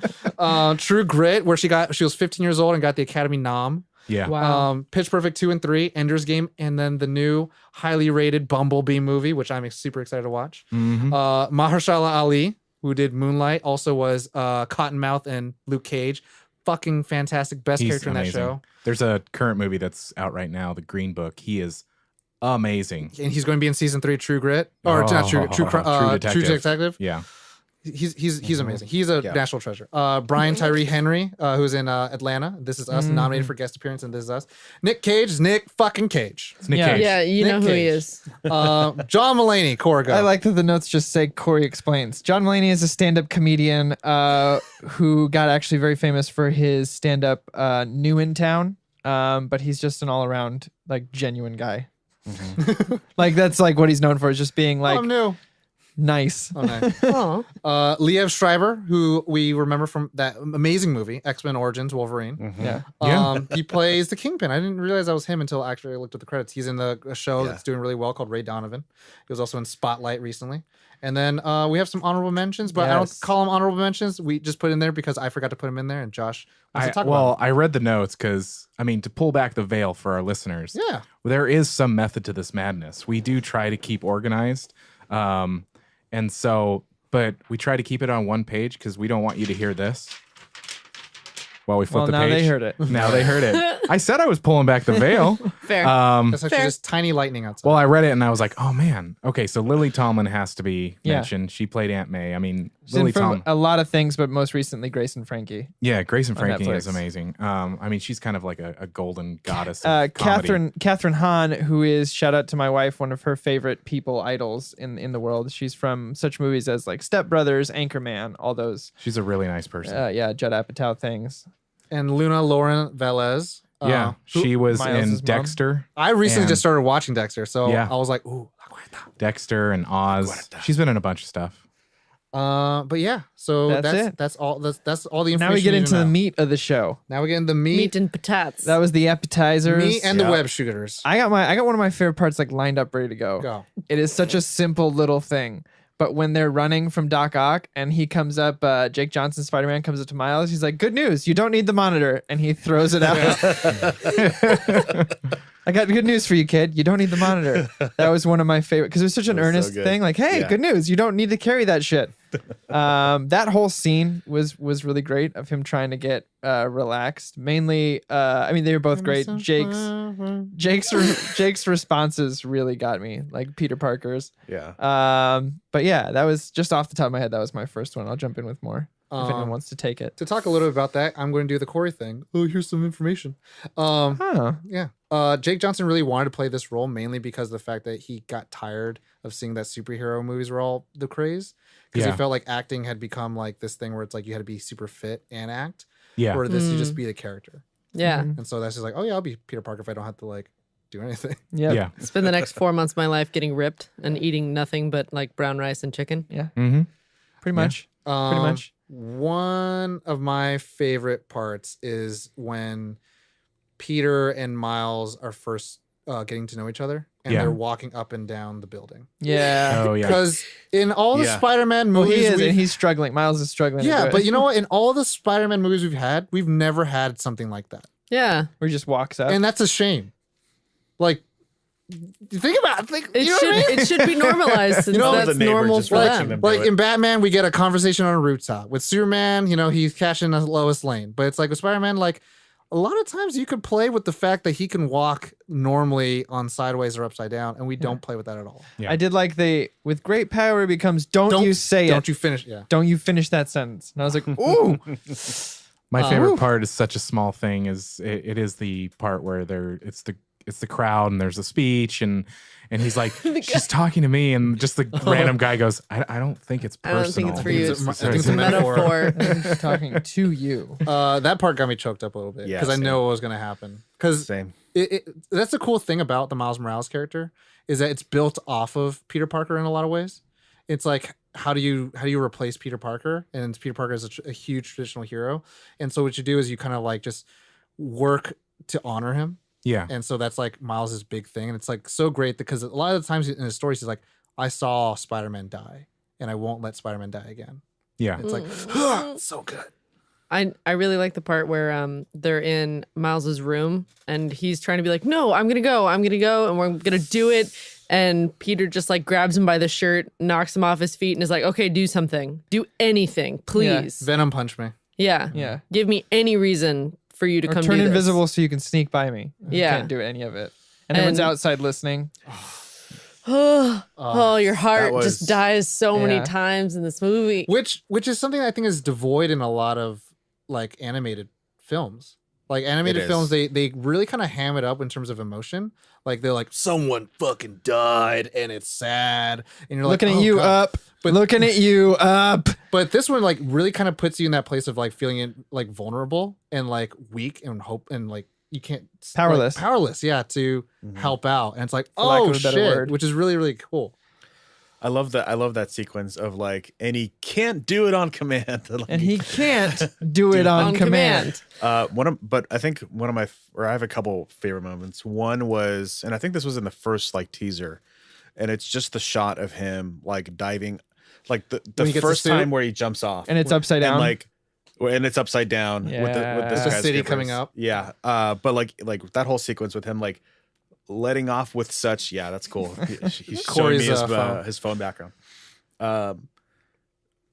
D: True Grit, where she was 15 years old and got the Academy nom.
E: Yeah.
F: Wow.
D: Pitch Perfect 2 and 3, Ender's Game, and then the new highly rated Bumblebee movie, which I'm super excited to watch. Mahershala Ali, who did Moonlight, also was Cottonmouth and Luke Cage. Fucking fantastic. Best
E: He's
D: character in that
E: amazing.
D: show.
E: There's a current movie that's out right now, The Green Book. He is amazing.
D: And he's going to be in season 3, True Grit. Or not True Detective.
E: Yeah.
D: He's amazing. He's a national treasure. Brian Tyree Henry, who's in Atlanta. This Is Us, nominated for guest appearance in This Is Us. Nick Cage is Nick fucking Cage.
E: It's Nick
B: Yeah.
E: Cage.
F: Yeah, you
D: Nick
F: know who he
D: Cage.
F: is.
D: John Mulaney, Corrigan.
B: I like that the notes just say Corey explains. John Mulaney is a stand-up comedian who got actually very famous for his stand-up New in Town, but he's just an all-around like genuine guy. Like that's like what he's known for, is just being like
D: I'm new.
B: nice.
D: Oh, nice.
F: Oh,
D: Liev Schreiber, who we remember from that amazing movie, X-Men Origins Wolverine.
B: Yeah.
D: He plays the Kingpin. I didn't realize that was him until actually I looked at the credits. He's in a show that's doing really well called Ray Donovan. He was also in Spotlight recently. And then we have some honorable mentions, but I don't
B: Yes.
D: call them honorable mentions. We just put in there because I forgot to put them in there, and Josh wants to talk about
E: I read the notes because, I mean, to pull back the veil for our listeners,
D: them. Yeah.
E: there is some method to this madness. We do try to keep organized. And so, but we try to keep it on one page because we don't want you to hear this while we flip
B: Well,
E: the
B: now
E: page.
B: they heard it.
E: Now they heard it. I said I was pulling back the veil.
F: fair.
D: That's actually
F: Fair.
D: just tiny lightning outside.
E: Well, I read it and I was like, oh man. Okay, so Lily Tomlin has to be
B: Yeah.
E: mentioned. She played Aunt May. I mean,
B: She's in
E: Lily
B: from
E: Tomlin.
B: a lot of things, but most recently Grace and Frankie.
E: Yeah, Grace and
B: on
E: Frankie is
B: Netflix.
E: amazing. I mean, she's kind of like a golden goddess. Of comedy.
B: Catherine Hahn, who is, shout out to my wife, one of her favorite people idols in the world. She's from such movies as like Step Brothers, Anchorman, all those
E: She's a really nice person.
B: Judd Apatow things.
D: and Luna Lauren Velez.
E: Yeah, she was
B: Miles'
E: in
B: mom.
E: Dexter.
D: I recently
E: And-
D: just started watching Dexter, so
E: Yeah.
D: I was like, ooh.
E: Dexter and Oz. She's been in a bunch of stuff.
D: But yeah, so
B: That's it.
D: that's all the information.
B: Now we get
D: you need
B: into
D: to
B: the
D: know.
B: meat of the show.
D: Now we get into the meat,
F: Meat and patates.
B: That was the appetizers.
D: meat and the
A: Yeah.
D: web shooters.
B: I got one of my favorite parts like lined up, ready to go.
D: Go.
B: It is such a simple little thing. But when they're running from Doc Ock and he comes up, Jake Johnson, Spider-Man comes up to Miles, he's like, "Good news, you don't need the monitor," and he throws it out. I got good news for you, kid. You don't need the monitor. That was one of my favorite because it was such an
A: That was so
B: earnest
A: good.
B: thing. Like, hey,
A: Yeah.
B: good news, you don't need to carry that shit. That whole scene was really great of him trying to get relaxed. Mainly, I mean, they were both great. Jake's responses really got me, like Peter Parker's.
A: Yeah.
B: But yeah, that was just off the top of my head. That was my first one. I'll jump in with more if anyone wants to take it.
D: To talk a little bit about that, I'm going to do the Corey thing. Oh, here's some information.
B: Huh.
D: Yeah. Jake Johnson really wanted to play this role mainly because of the fact that he got tired of seeing that superhero movies were all the craze. Because
E: Yeah.
D: he felt like acting had become like this thing where it's like you had to be super fit and act.
E: Yeah.
D: Or this you just be the character.
F: yeah.
B: Mhm.
D: And so that's just like, oh yeah, I'll be Peter Parker if I don't have to like do anything.
B: Yep.
E: Yeah.
F: Spend the next 4 months of my life getting ripped and eating nothing but like brown rice and chicken.
E: Mm-hmm.
B: Pretty much. Pretty much.
D: One of my favorite parts is when Peter and Miles are first getting to know each other and
E: Yeah.
D: they're walking up and down the building.
B: Yeah.
E: Oh yeah.
D: Because in all the
A: Yeah.
D: Spider-Man
B: Well,
D: movies,
B: he is,
D: we've-
B: and he's struggling. Miles is struggling. to
D: yeah,
B: do it.
D: but you know what? In all the Spider-Man movies we've never had something like that,
F: Yeah.
B: where he just walks up.
D: and that's a shame. Like, think about it. Think,
F: It
D: you know
F: should
D: what I mean?
F: it should be normalized since
D: know,
F: that's
A: the neighbor
F: normal
A: just
F: for
A: watching
F: them.
A: them.
D: Like
A: do it.
D: in Batman, we get a conversation on a rooftop. With Superman, he's catching the Lois Lane. But it's like with Spider-Man, like a lot of times you could play with the fact that he can walk normally on sideways or upside down, and we don't play with that at all.
E: Yeah.
B: I did like with great power it becomes don't you say
D: Don't
B: it.
D: you finish? Yeah.
B: Don't you finish that sentence. And I was like, ooh.
E: My favorite
B: Ooh.
E: part is such a small thing. Is it is the part where it's the crowd and there's a speech and he's like, she's talking to me, and just the random guy goes, I don't think it's
F: I
E: personal.
F: don't think it's for you.
D: I
F: It's
D: think it's
F: a
D: a metaphor.
F: metaphor.
B: Talking to you.
D: That part got me choked up a little bit
A: Yeah,
D: because I
A: same.
D: know what was going to happen. Because
A: Same.
D: that's the cool thing about the Miles Morales character is that it's built off of Peter Parker in a lot of ways. It's like how do you replace Peter Parker? And Peter Parker is a huge traditional hero, and so what you do is you kind of like just work to honor him.
E: Yeah.
D: And so that's like Miles's big thing. And it's like so great because a lot of the times in his stories, he's like, I saw Spider-Man die and I won't let Spider-Man die again.
E: Yeah.
D: It's like, so good.
F: I really like the part where they're in Miles's room and he's trying to be like, no, I'm gonna go, and we're gonna do it. And Peter just like grabs him by the shirt, knocks him off his feet, and is like, okay, do something, do anything, please.
D: Venom punch me.
F: Yeah,
B: Yeah.
F: Give me any reason for you to
B: Or
F: come
B: turn
F: do this.
B: invisible so you can sneak by me.
F: Yeah.
B: Can't do any of it. And everyone's
F: And-
B: outside listening.
F: Oh, your heart
A: was-
F: just dies so many
B: Yeah.
F: times in this movie.
D: Which is something I think is devoid in a lot of like animated films. Like animated
A: It
D: films,
A: is.
D: they really kind of ham it up in terms of emotion. Like they're like, someone fucking died and it's sad. And you're like,
B: Looking at
D: "Oh,
B: you
D: God."
B: up. Looking at you up.
D: But this one like really kind of puts you in that place of like feeling like vulnerable and like weak and hope and like you can't like,
B: Powerless.
D: powerless, yeah, to help out. And it's like,
B: lack
D: oh
B: of a better
D: shit,
B: word.
D: which is really, really cool.
A: I love that sequence of like, and he can't do it on command. Like,
B: And he can't do it on command.
A: but I think I have a couple favorite moments. One was, and I think this was in the first like teaser, and it's just the shot of him like diving, like the
D: When he gets the
A: first
D: suit?
A: time where he jumps off,
B: And it's upside down.
A: and like, and it's upside down with this
B: Yeah.
D: The
A: guy's
D: city
A: papers.
D: coming up.
A: Yeah, but like that whole sequence with him like letting off with such, yeah, that's cool. He's showing me
D: Corey's, phone.
A: his phone background.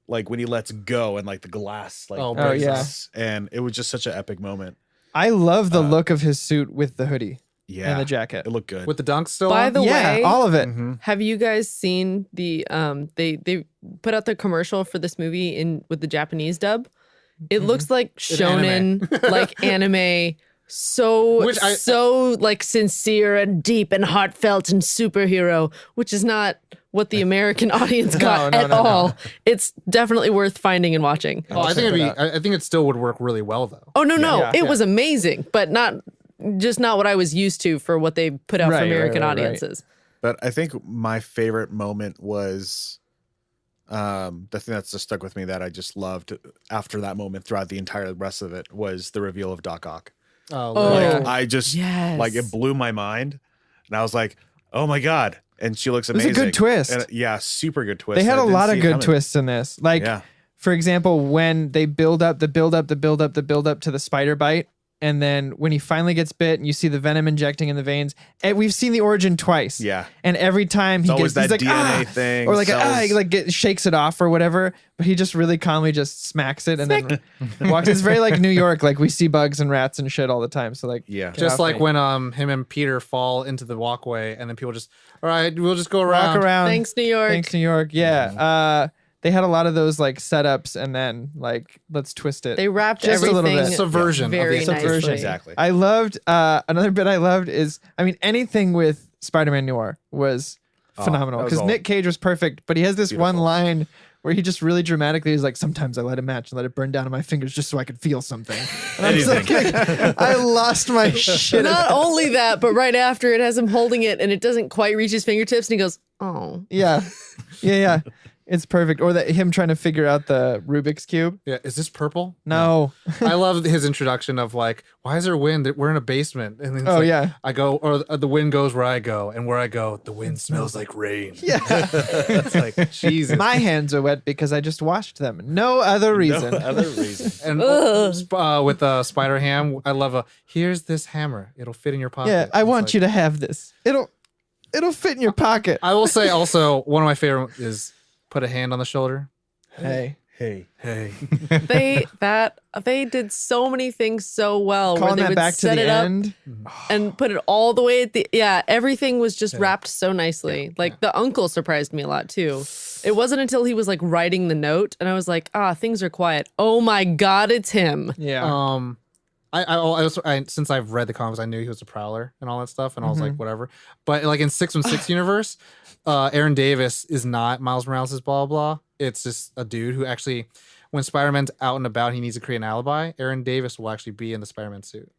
A: Like when he lets go and like the glass like
D: Oh,
A: breaks, and it was just such an epic moment.
B: I love the look of his suit with the hoodie
A: Yeah,
B: and the jacket.
A: it looked good.
D: With the dunks still
F: By
D: on?
F: the
B: yeah,
F: way,
B: all of it.
A: Mm-hmm.
F: have you guys seen the they put out the commercial for this movie with the Japanese dub? It looks like shonen, like anime, so
D: Which I-
F: so like sincere and deep and heartfelt and superhero, which is not what the American audience got
B: no,
F: at
B: no, no.
F: all. It's definitely worth finding and watching.
D: Oh, I think I think it still would work really well though.
F: Oh no,
B: Yeah.
F: it was amazing, but not what I was used to for what they put out
B: Right,
F: for
B: right,
F: American
B: right, right.
F: audiences.
A: But I think my favorite moment was the thing that's just stuck with me that I just loved after that moment throughout the entire rest of it was the reveal of Doc Ock.
D: Oh,
A: Like I just
F: Yes.
A: like it blew my mind, and I was like, "Oh my god!" And she looks
B: was
A: amazing.
B: a good twist.
A: And, yeah, super good twist.
B: They had
A: I
B: a
A: didn't
B: lot
A: see
B: of
A: it
B: good
A: coming.
B: twists in this. Like,
A: Yeah.
B: for example, when they build up to the spider bite, and then when he finally gets bit and you see the venom injecting in the veins, and we've seen the origin twice.
A: Yeah.
B: And every time he
A: It's always
B: gets, he's
A: that
B: like,
A: DNA thing,
B: or like,
A: cells.
B: he like shakes it off or whatever, but he just really calmly just smacks it and then walks. It's very like New York, like we see bugs and rats and shit all the time. So like,
A: Yeah.
B: get
D: just
B: off
D: like
B: me.
D: when him and Peter fall into the walkway, and then people just, all right, we'll just go around.
B: walk around.
F: Thanks, New York.
B: Thanks, New York. Yeah. They had a lot of those like setups and then like, let's twist it.
F: They wrapped
B: Just a
F: everything
B: little bit.
D: Subversion of the
F: very
D: expectation.
F: nicely.
A: Exactly.
B: I loved another bit I loved is anything with Spider-Man Noir was phenomenal
A: that was
B: because
A: all
B: Nick Cage was perfect, but he has this one
A: beautiful.
B: line where he just really dramatically is like, sometimes I light a match and let it burn down on my fingers just so I could feel something. And I was like, I lost my shit.
F: Not only that, but right after it has him holding it and it doesn't quite reach his fingertips and he goes, oh.
B: Yeah. It's perfect. Or that him trying to figure out the Rubik's Cube.
D: Yeah, is this purple?
B: No.
D: I love his introduction of like, why is there wind? We're in a basement. And then it's
B: Oh,
D: like,
B: yeah.
D: I go, or the wind goes where I go, and where I go, the wind smells like rain.
B: Yeah.
D: It's like, Jesus.
B: My hands are wet because I just washed them. No other reason.
A: No other reason.
D: And with Spider Ham, I love here's this hammer. It'll fit in your pocket.
B: Yeah, I want you to have this. It'll fit in your pocket.
D: I will say also, one of my favorite is put a hand on the shoulder.
B: Hey.
A: Hey.
D: Hey.
F: They did so many things so well.
B: Calling
F: where they
B: that
F: would
B: back to
F: set
B: the
F: it up
B: end.
F: and put it all the way at the everything was just wrapped so nicely. Like the uncle surprised me a lot too. It wasn't until he was like writing the note and I was like, things are quiet. Oh my god, it's him.
B: Yeah.
D: I since I've read the comics, I knew he was a Prowler and all that stuff, and I was like, whatever. But like in 616 universe, Aaron Davis is not Miles Morales' blah blah. It's just a dude who actually, when Spider-Man's out and about, he needs to create an alibi. Aaron Davis will actually be in the Spider-Man suit.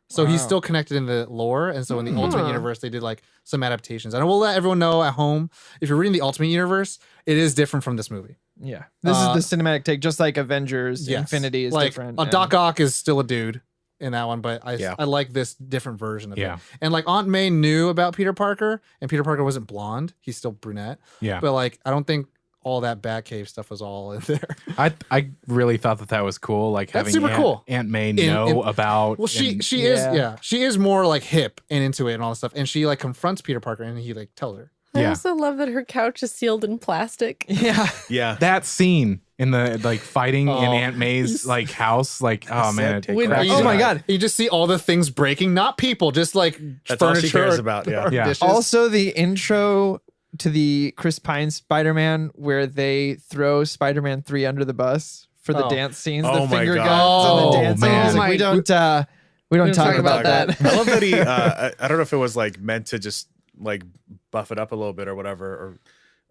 D: So he's
B: Wow.
D: still connected in the lore, and so in the Ultimate Universe, they did like some adaptations. And I will let everyone know at home, if you're reading the Ultimate Universe, it is different from this movie.
B: Yeah. This is the cinematic take, just like Avengers,
D: Yes.
B: Infinity is
D: like,
B: different.
D: Doc Ock is still a dude in that one, but
A: Yeah.
D: I like this different version of
E: Yeah.
D: it. And like Aunt May knew about Peter Parker, and Peter Parker wasn't blonde; he's still brunette.
E: Yeah.
D: But like, I don't think all that Batcave stuff was all in there.
E: I really thought that was cool. Like
D: That's
E: having
D: super cool.
E: Aunt May know about.
D: Well, she
E: and-
D: she is more like hip and into it and all that stuff, and she like confronts Peter Parker, and he like tells her.
F: I
E: Yeah.
F: also love that her couch is sealed in plastic.
B: yeah.
A: Yeah.
E: that scene in the like fighting in
D: Oh.
E: Aunt May's like house, like oh man, it
A: When-
E: cracks
B: Oh
E: me
B: my
E: up.
B: God.
D: You just see all the things breaking, not people, just like
A: That's all
D: furniture.
A: she cares about, yeah.
D: or
E: Yeah.
D: dishes.
B: Also, the intro to the Chris Pine Spider-Man where they throw Spider-Man 3 under the bus for the
D: Oh.
B: dance scenes,
A: Oh
B: the
A: my
B: finger
A: God.
B: guns and the
D: Oh,
B: dance
E: man.
B: scenes. Like, we don't talk about that.
A: I love that he. I don't know if it was like meant to just like buff it up a little bit or whatever,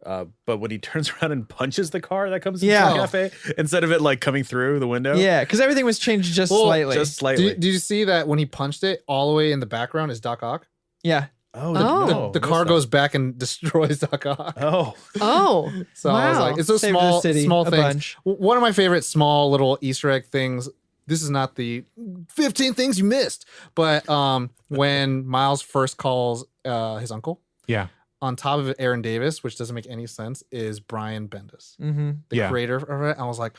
A: or but when he turns around and punches the car that comes into
B: Yeah.
A: the cafe instead of it like coming through the window.
B: Yeah, because everything was changed just
D: Well,
B: slightly.
A: just slightly.
D: Did you see that when he punched it, all the way in the background is Doc Ock?
B: yeah.
A: Oh,
F: Oh.
A: no,
D: The
A: missed
D: car
A: that.
D: goes back and destroys Doc Ock.
A: Oh,
F: Oh.
D: So I was
F: Wow.
D: like, it's those
B: Saved the
D: small,
B: city
D: small
B: a
D: things.
B: bunch.
D: One of my favorite small little Easter egg things. This is not the 15 things you missed, but when Miles first calls his uncle,
E: Yeah,
D: on top of it, Aaron Davis, which doesn't make any sense, is Brian Bendis,
B: Mm-hmm.
D: the
E: Yeah.
D: creator of it. I was like,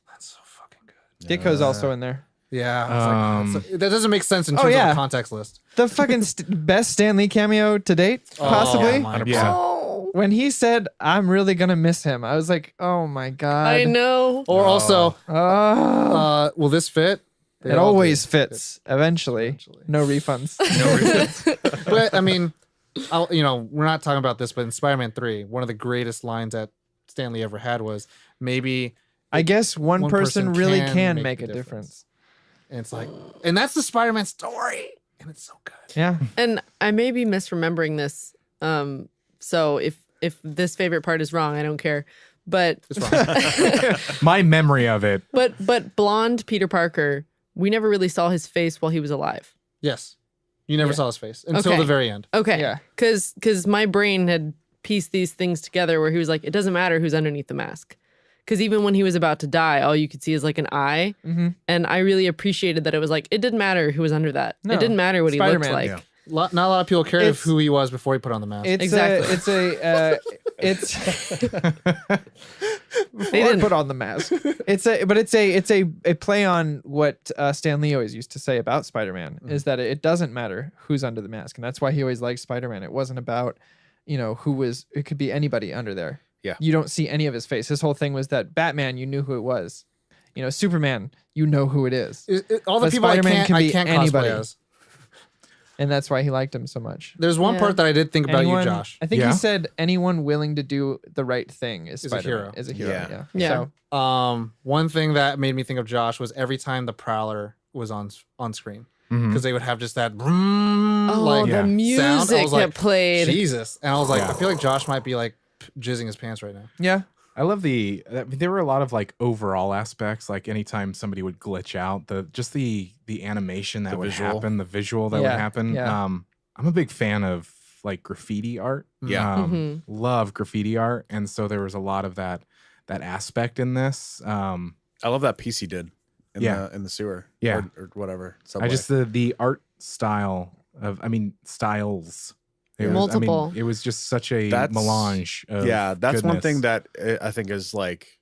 D: that's so fucking good.
B: Ditko's also in there.
D: Yeah, I was like, that doesn't make sense in
B: Oh,
D: terms
B: yeah.
D: of a context list.
B: The fucking best Stan Lee cameo to date, possibly.
D: my
E: yeah.
F: Oh.
B: When he said, "I'm really gonna miss him," I was like, "Oh my god!"
F: I know.
D: Or also,
B: Oh,
D: will this fit? They
B: it
D: all
B: always
D: do.
B: fits. Eventually, no refunds.
D: But I mean, we're not talking about this, but in Spider-Man 3, one of the greatest lines that Stan Lee ever had was maybe,
B: I guess one
D: One
B: person
D: person
B: really
D: can
B: can
D: make
B: make
D: the
B: a
D: difference.
B: difference.
D: and it's like, and that's the Spider-Man story, and it's so good.
B: Yeah.
F: And I may be misremembering this. So if this favorite part is wrong, I don't care. But
D: It's wrong.
E: my memory of it.
F: but blonde Peter Parker, we never really saw his face while he was alive.
D: Yes, you never
B: Yeah.
D: saw his face until
F: Okay.
D: the very end.
F: Okay.
B: Yeah.
F: Because my brain had piece these things together where he was like, it doesn't matter who's underneath the mask. Because even when he was about to die, all you could see is like an eye.
B: Mm-hmm.
F: And I really appreciated that it was like, it didn't matter who was under that.
B: No.
F: It didn't matter what he looked
B: Spider-Man.
F: like.
A: Yeah.
D: Not a lot of people cared of
B: It's-
D: who he was before he put on the mask.
F: Exactly.
B: Before I put on the mask. It's a play on what Stan Lee always used to say about Spider-Man is that it doesn't matter who's under the mask, and that's why he always liked Spider-Man. It wasn't about who was. It could be anybody under there.
A: Yeah.
B: You don't see any of his face. His whole thing was that Batman, you knew who it was. Superman, you know who it is.
D: All the
B: But
D: people
B: Spider-Man
D: I
B: can be
D: can't
B: anybody.
D: cosplay as.
B: And that's why he liked him so much.
D: There's one
F: Yeah.
D: part that I did think about you, Josh.
B: I think
E: Yeah?
B: he said anyone willing to do the right thing is
D: a
B: Spider-Man.
D: hero.
B: Is a hero.
A: Yeah.
B: Yeah.
F: Yeah.
B: So
D: One thing that made me think of Josh was every time the Prowler was on screen,
E: Mhm.
D: because they would have just that like
F: the music
D: sound. I was like,
F: that played.
D: Jesus, and I was like,
E: Yeah.
D: I feel like Josh might be like jizzing his pants right now.
B: yeah.
E: I love there were a lot of like overall aspects, like anytime somebody would glitch out, the animation that
A: The
E: would
A: visual.
E: happen, the visual that would
B: Yeah,
E: happen.
B: yeah.
E: I'm a big fan of like graffiti art.
A: Yeah.
E: Love graffiti art. And so there was a lot of that aspect in this.
A: I love that piece he did in
E: Yeah.
A: the sewer.
E: Yeah.
A: Or whatever.
E: I
A: Subway.
E: just the art style styles.
F: Multiple.
E: It was just such a
A: That's-
E: melange of
A: that's one thing
E: goodness.
A: that I think is like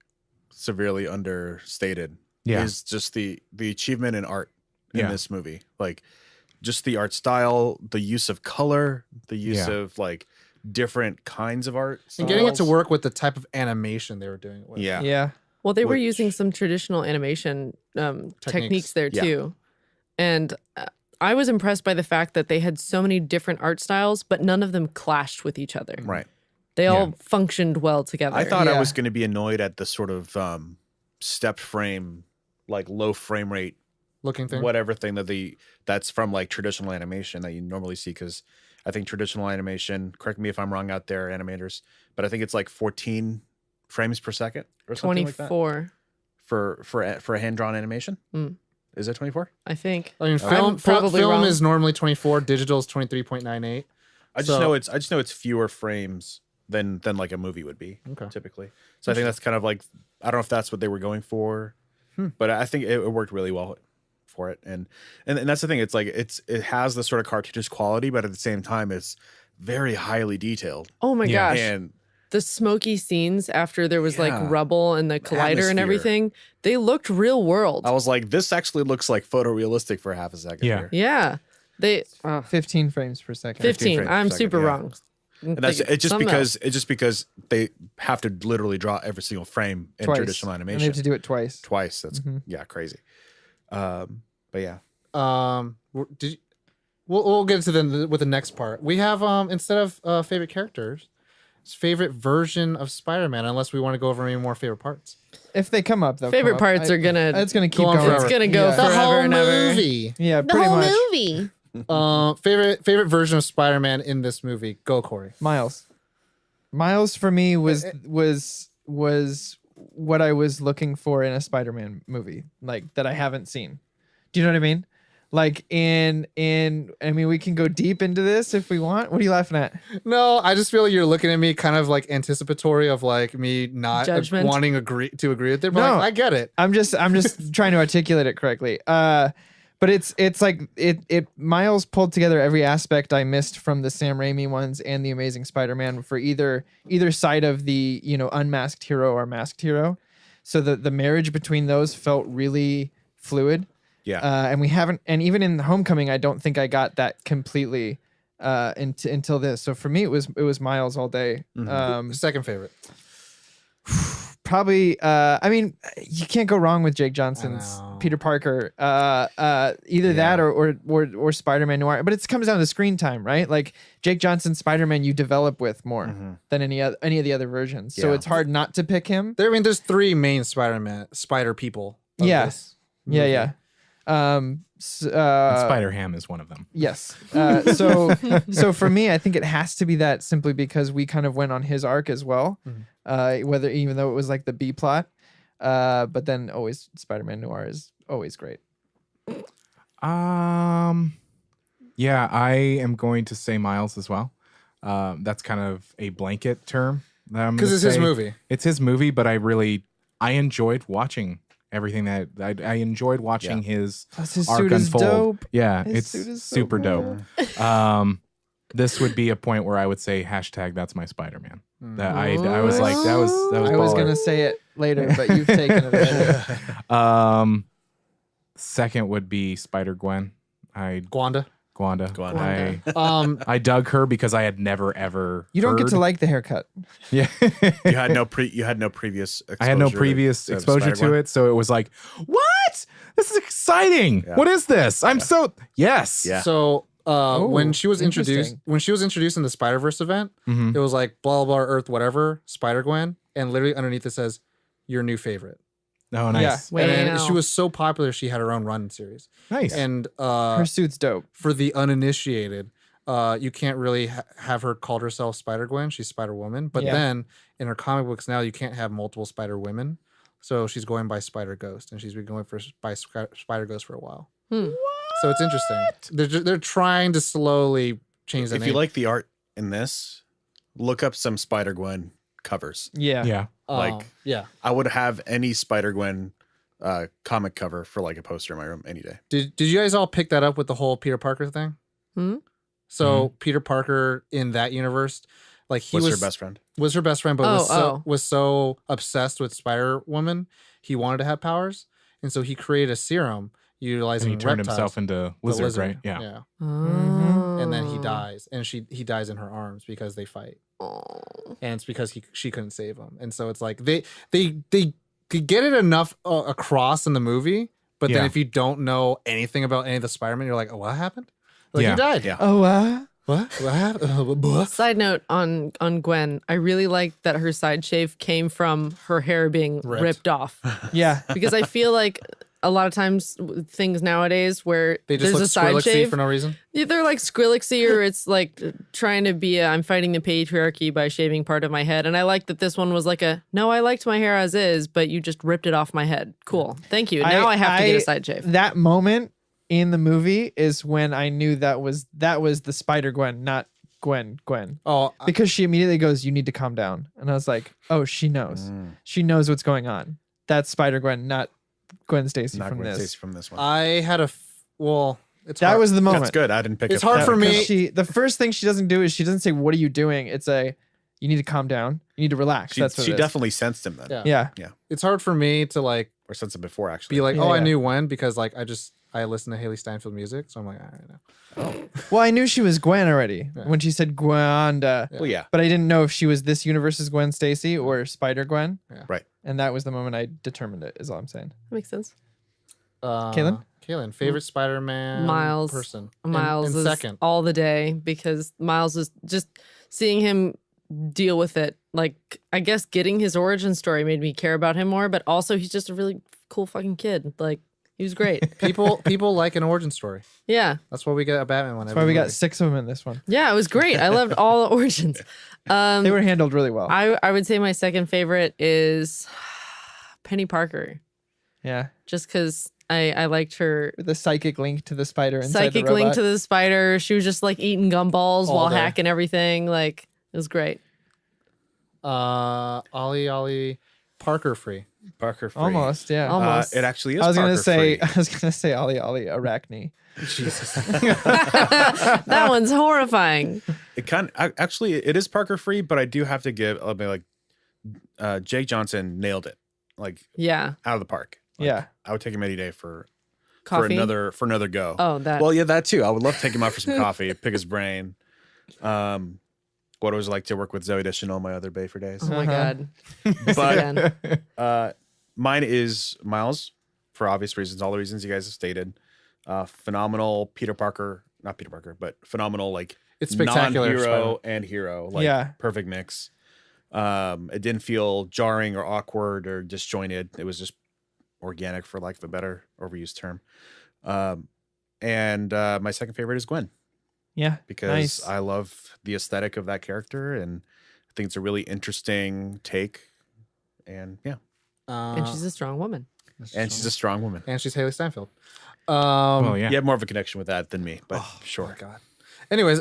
A: severely understated.
E: Yeah.
A: Is just the achievement in art in
E: Yeah.
A: this movie. Like just the art style, the use of color, the use
E: Yeah.
A: of like different kinds of art.
D: And getting it to
A: styles.
D: work with the type of animation they were doing it with.
A: Yeah.
B: Yeah.
F: Well, they were
A: Which-
F: using some traditional animation techniques there
A: Yeah.
F: too. And I was impressed by the fact that they had so many different art styles, but none of them clashed with each other.
A: Right.
F: They all functioned well together.
A: I thought I
B: Yeah.
A: was going to be annoyed at the sort of stepped frame, like low frame rate,
D: Looking thing.
A: whatever thing that's from like traditional animation that you normally see. Because I think traditional animation, correct me if I'm wrong out there, animators, but I think it's like 14 frames per second or something like that
F: 24,
A: for a hand drawn animation.
F: Mm.
A: Is it 24?
F: I think.
D: I mean,
F: I'm probably
D: film
F: wrong.
D: is normally 24. Digital is 23.98.
A: I just
D: So-
A: know it's fewer frames than like a movie would be
D: Okay.
A: typically. So I think that's kind of like, I don't know if that's what they were going for, but I think it worked really well for it. And that's the thing. It's like it has this sort of cartoonish quality, but at the same time, it's very highly detailed.
F: Oh my
E: Yeah.
F: gosh.
A: And
F: The smoky scenes after there was
A: Yeah.
F: like rubble and the collider
A: Atmosphere.
F: and everything, they looked real world.
A: I was like, this actually looks like photorealistic for half a second.
E: Yeah.
A: Here.
F: Yeah. They
B: 15 frames per second.
F: 15.
A: frames per
F: I'm
A: second,
F: super
A: yeah.
F: wrong.
A: And that's
F: Think-
A: it's just
F: something else.
A: because they have to literally draw every single frame in
B: Twice.
A: traditional
B: And they
A: animation
B: have to do it twice.
A: twice. That's
B: Mhm.
A: yeah, crazy. But yeah.
D: Did you, we'll get to with the next part. We have instead of favorite characters, it's favorite version of Spider-Man. Unless we want to go over any more favorite parts.
B: If they come up, though.
F: Favorite parts are gonna
B: It's gonna keep
D: on
B: going.
D: forever.
F: It's gonna go
B: Yeah.
D: The
F: forever
D: whole
F: and ever.
D: movie.
B: Yeah, pretty much.
F: movie.
D: Favorite version of Spider-Man in this movie. Go, Corey.
B: Miles for me was what I was looking for in a Spider-Man movie, like that I haven't seen. Do you know what I mean? Like I mean, we can go deep into this if we want. What are you laughing at?
D: No, I just feel like you're looking at me kind of like anticipatory of like me not
F: Judgment.
D: wanting to agree with it. But
B: No.
D: like, I get it.
B: I'm just trying to articulate it correctly. But it's like it Miles pulled together every aspect I missed from the Sam Raimi ones and the Amazing Spider-Man for either side of the unmasked hero or masked hero. So the marriage between those felt really fluid.
A: Yeah.
B: And we haven't, and even in Homecoming, I don't think I got that completely until this. So for me, it was Miles all day.
D: Second favorite.
B: Probably, I mean, you can't go wrong with Jake Johnson's
D: know.
B: Peter Parker. Either that or Spider-Man Noir. But it comes down to screen time, right? Like Jake Johnson's Spider-Man, you develop with more than any of the other versions. So
A: Yeah.
B: it's hard not to pick him.
D: There's three main spider people. of
B: Yeah.
D: this
B: Yeah,
D: movie.
B: yeah.
E: And Spider-Ham is one of them.
B: Yes. So for me, I think it has to be that simply because we kind of went on his arc as well. Even though it was like the B plot, but then always Spider-Man Noir is always great.
E: Yeah, I am going to say Miles as well. That's kind of a blanket term.
D: Because it's his movie.
E: It's his movie, but I enjoyed watching everything that I enjoyed watching his
B: Plus his
E: arc
B: suit is
E: unfold.
B: dope.
E: Yeah,
B: His
E: it's
B: suit is so
E: super
B: cool.
E: dope. This would be a point where I would say hashtag that's my Spider-Man. That I was like that was
B: I was
E: baller.
B: gonna say it later, but you've taken it later.
E: Second would be Spider-Gwen.
D: Gwanda.
A: Gwanda.
E: I dug her because I had never ever
B: You don't get
E: heard-
B: to like the haircut.
E: Yeah.
A: You had no previous exposure
E: I had no previous exposure to
A: Spider-Gwen?
E: it, so it was like, what? This is exciting.
A: Yeah.
E: What is this? I'm so yes.
A: Yeah.
D: So when she was introduced
B: interesting.
D: in the Spider-Verse event,
E: Mhm.
D: it was like blah blah Earth whatever Spider-Gwen, and literally underneath it says your new favorite.
E: Oh, nice.
F: Wow.
D: And then she was so popular she had her own run series.
E: Nice.
D: And
B: Her suit's dope.
D: for the uninitiated, you can't really have her called herself Spider-Gwen. She's Spider-Woman. But
B: Yeah.
D: then in her comic books now, you can't have multiple Spider-Women. So she's going by Spider-Ghost, and she's been going by Spider-Ghost for a while. So it's interesting. They're trying to slowly change the
A: If
D: name.
A: you like the art in this, look up some Spider-Gwen covers.
B: Yeah.
E: yeah.
A: like-
D: yeah.
A: I would have any Spider-Gwen comic cover for like a poster in my room any day.
D: Did you guys all pick that up with the whole Peter Parker thing?
F: Hmm?
D: So Peter Parker in that universe, like he
A: What's
D: was
A: her best friend?
D: was her best friend, but
F: Oh,
D: was so obsessed with Spider-Woman, he wanted to have powers, and so he created a serum
E: And
D: utilizing
E: he turned
D: reptiles,
E: himself into
D: the
E: lizard, right? Yeah.
D: yeah.
F: Oh.
D: And then he dies, and he dies in her arms because they fight,
F: Oh.
D: and it's because she couldn't save him, and so it's like they could get it enough across in the movie, but then
E: Yeah.
D: if you don't know anything about any of the Spider-Man, you're like, oh, what happened? Like
E: Yeah.
D: he died.
A: Yeah.
B: Oh,
D: What happened?
F: Side note on Gwen, I really like that her side shave came from her hair being ripped off
B: yeah.
F: because I feel like a lot of times things nowadays where
D: They just
F: there's
D: look
F: a side
D: Skrillex-y
F: shave,
D: for no reason.
F: they're like Skrillex-y or it's like trying to be I'm fighting the patriarchy by shaving part of my head. And I like that this one was like no, I liked my hair as is, but you just ripped it off my head. Cool. Thank you. Now I have to get a side shave.
B: That moment in the movie is when I knew that was the Spider-Gwen, not Gwen.
D: Oh,
B: Because she immediately goes, "You need to calm down," and I was like, "Oh, she knows. She knows what's going on. That's Spider-Gwen, not Gwen Stacy
A: Not
B: from
A: Gwen
B: this."
A: Stacy from this one.
D: I had it's
B: That
D: hard.
B: was the moment.
A: That's good. I didn't pick
D: It's
A: up
D: hard
A: that
D: for
A: because-
D: me.
B: The first thing she doesn't do is she doesn't say, "What are you doing?" It's you need to calm down. You need to relax.
A: She,
B: That's what
A: she
B: it is.
A: definitely sensed him then.
D: Yeah.
B: Yeah.
D: It's hard for me to like
A: Or sensed him before actually.
D: be like,
B: Yeah,
D: oh, I
B: yeah.
D: knew when because like I listen to Haley Steinfeld music, so I'm like, all right, now.
B: Well, I knew she was Gwen already
D: Yeah.
B: when she said Gwanda,
A: Well, yeah.
B: but I didn't know if she was this universe's Gwen Stacy or Spider-Gwen.
A: Right.
B: And that was the moment I determined it, is all I'm saying.
F: That makes sense.
B: Kaylin,
D: favorite Spider-Man
F: Miles.
D: person.
F: Miles
D: and
F: is
D: second.
F: all the day because Miles is just seeing him deal with it. Like, I guess getting his origin story made me care about him more, but also he's just a really cool fucking kid. Like, he was great.
D: People like an origin story.
F: Yeah.
D: That's why we get a Batman one.
B: that's why we got 6 of them in this one.
F: Yeah, it was great. I loved all the origins.
B: They were handled really well.
F: I would say my second favorite is Penny Parker,
B: yeah.
F: just because I liked her
B: The psychic link to the spider inside
F: psychic
B: the
F: link
B: robot.
F: to the spider. She was just like eating gumballs
D: All
F: while
D: day.
F: hacking everything. Like, it was great.
D: Ollie Parker free.
A: Parker free.
B: Almost, yeah.
F: Almost.
A: It actually is.
B: I was gonna
A: Parker
B: say
A: free.
B: Ollie Arachne.
D: Jesus.
F: That one's horrifying.
A: It actually it is Parker free, but I do have to give. I'll be like, Jake Johnson nailed it, like
F: Yeah.
A: out of the park. Like,
B: Yeah.
A: I would take him any day for
F: Coffee.
A: for another go.
F: Oh, that.
A: Well, yeah, that too. I would love to take him out for some coffee, pick his brain. What it was like to work with Zoe Deschanel, my other Bay for days.
F: Oh my
B: Uh-huh.
F: God.
A: But
F: Again.
A: mine is Miles, for obvious reasons, all the reasons you guys have stated. Phenomenal Peter Parker, not Peter Parker, but phenomenal like
D: It's spectacular.
A: non-hero and hero, like
B: Yeah.
A: perfect mix. It didn't feel jarring or awkward or disjointed. It was just organic, for lack of a better overused term. And my second favorite is Gwen,
B: Yeah.
A: because
B: nice.
A: I love the aesthetic of that character, and I think it's a really interesting take. And yeah,
F: And she's a strong woman.
A: and she's a strong woman.
D: and she's Haley Steinfeld.
E: Oh yeah.
A: You have more of a connection with that than me, but
D: Oh
A: sure.
D: my God. Anyways,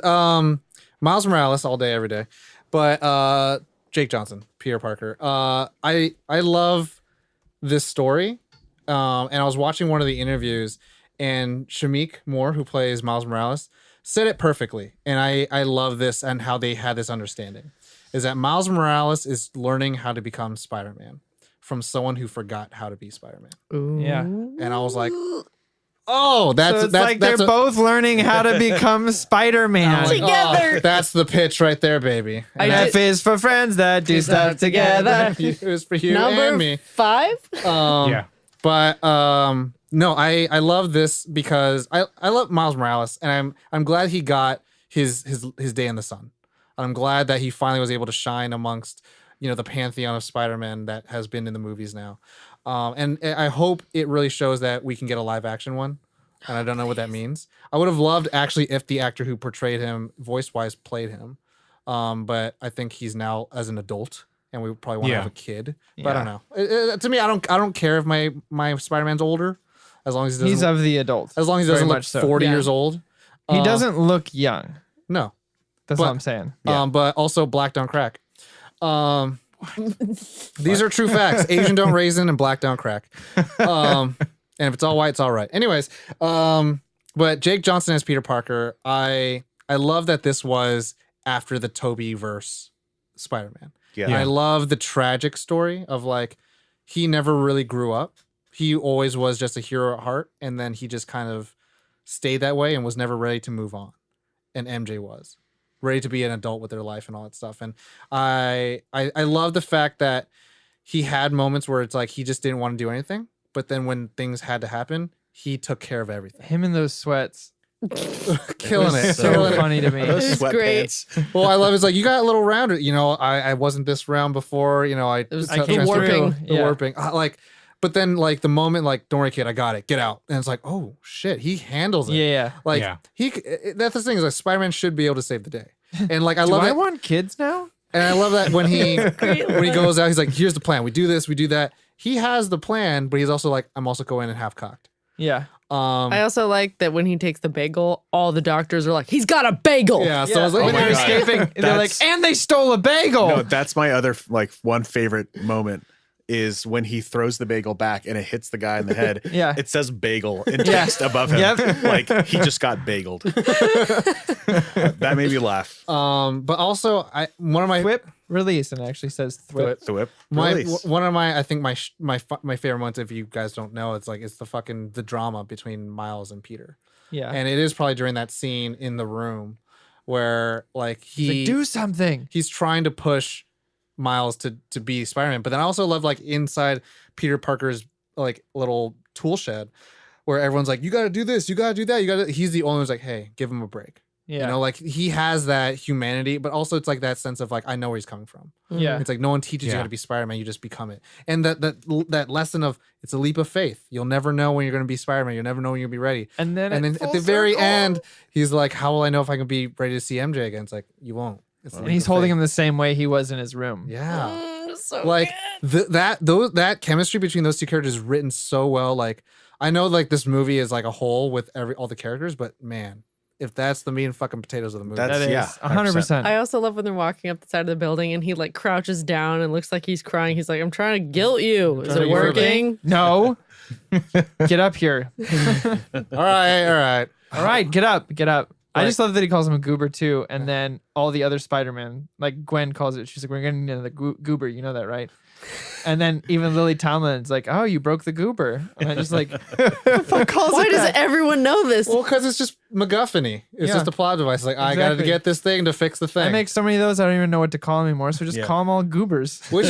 D: Miles Morales all day, every day. But Jake Johnson, Peter Parker. I love this story. And I was watching one of the interviews, and Shamik Moore, who plays Miles Morales, said it perfectly. And I love this and how they had this understanding. Is that Miles Morales is learning how to become Spider-Man from someone who forgot how to be Spider-Man.
B: Yeah.
D: And I was like, oh,
B: So it's like they're both learning how to become Spider-Man.
F: Together.
D: That's the pitch right there, baby. And
B: F is for friends that do stuff together.
D: it was for you
F: Number
D: and me.
F: 5.
E: Yeah.
D: But no, I love this because I love Miles Morales, and I'm glad he got his day in the sun. I'm glad that he finally was able to shine amongst, the pantheon of Spider-Man that has been in the movies now. And I hope it really shows that we can get a live action one. And I don't know what that means. I would have loved actually if the actor who portrayed him voice wise played him. But I think he's now as an adult, and we probably want to have a kid. But I don't know. To me, I don't care if my Spider-Man's older, as long as he doesn't,
B: He's of the adult.
D: as long as he doesn't
B: very
D: look
B: much so.
D: 40
F: Yeah.
D: years old.
B: He doesn't look young.
D: No.
B: That's
D: But-
B: what I'm saying.
D: But also black don't crack. These are true facts. Asian don't raisin and black don't crack. And if it's all white, it's all right. Anyways, but Jake Johnson as Peter Parker, I love that this was after the Tobey verse Spider-Man.
A: Yeah.
D: I love the tragic story of like he never really grew up. He always was just a hero at heart, and then he just kind of stayed that way and was never ready to move on. And MJ was ready to be an adult with their life and all that stuff. And I love the fact that he had moments where it's like he just didn't want to do anything, but then when things had to happen, he took care of everything.
B: Him in those sweats.
D: Killing it.
B: So
D: Killing it.
B: funny to me.
A: Those
F: It's great.
A: sweatpants.
D: Well, I love it's like you got a little rounder. I wasn't this round before. I
F: was
D: tra-
F: the
D: transferred-
F: warping.
D: the
B: Yeah.
D: warping. But then like the moment like don't worry, kid, I got it. Get out. And it's like oh shit, he handles it.
B: Yeah.
D: Like
E: Yeah.
D: that's the thing is like Spider-Man should be able to save the day. And like I
B: Do
D: love
B: I
D: it.
B: want kids now?
D: And I love that when he goes out, he's like, here's the plan. We do this, we do that. He has the plan, but he's also like, I'm also going in half cocked.
B: Yeah.
F: I also like that when he takes the bagel, all the doctors are like, he's got a bagel.
D: Yeah, so I was like,
B: when
A: my
B: they're
A: God.
B: escaping, they're like,
A: That's-
B: and they stole a bagel.
A: No, that's my other one favorite moment is when he throws the bagel back and it hits the guy in the head.
B: Yeah.
A: It says bagel in text above him.
B: Yep.
A: Like he just got bageled. That made me laugh.
D: but also one of my
B: Thwip release, and it actually says thwip.
A: The whip.
D: my
A: Release.
D: one of my I think my favorite moments, if you guys don't know, it's the drama between Miles and Peter.
B: Yeah.
D: And it is probably during that scene in the room where like
B: He's like, do something.
D: he's trying to push Miles to be Spider-Man. But then I also love like inside Peter Parker's like little tool shed where everyone's like, you got to do this, you got to do that, he's the only one who's like, hey, give him a break.
B: Yeah.
D: Like he has that humanity, but also it's like that sense of like, I know where he's coming from.
B: Yeah.
D: It's like no one teaches you
E: Yeah.
D: how to be Spider-Man, you just become it. And that lesson of it's a leap of faith. You'll never know when you're going to be Spider-Man. You'll never know when you'll be ready.
B: And then
D: And then
B: at
D: at
B: the
D: the very end, he's like, how will I know if I can be ready to see MJ again? It's like, you won't. It's a
B: And
D: leap
B: he's
D: of
B: holding
D: faith.
B: him the same way he was in his room.
D: Yeah.
F: So
D: Like that chemistry between those two characters is written so well. Like I know like this movie is like a whole with all the characters, but man, if that's the meat and fucking potatoes of the movie,
A: That's-
B: That is
A: yeah,
B: 100%.
F: I also love when they're walking up the side of the building and he like crouches down and looks like he's crying. He's like, I'm trying to guilt you. Is
D: trying to
F: it
D: guilt you.
F: working?
B: No. Get up here.
D: all right.
B: All right, get up. I just love that he calls him a goober too. And then all the other Spider-Man, like Gwen calls it, she's like, we're going to need the goober. You know that, right? And then even Lily Tomlin's like, oh, you broke the goober. And I'm just like, the fuck calls
F: Why
B: it
F: does
B: that?
F: everyone know this?
D: Well, because it's just MacGuffin-y. It's
B: Yeah.
D: just a plot device. Like I got to
B: Exactly.
D: get this thing to fix the thing.
B: I make so many of those, I don't even know what to call them anymore. So just
A: Yeah.
B: call them all goobers.
D: which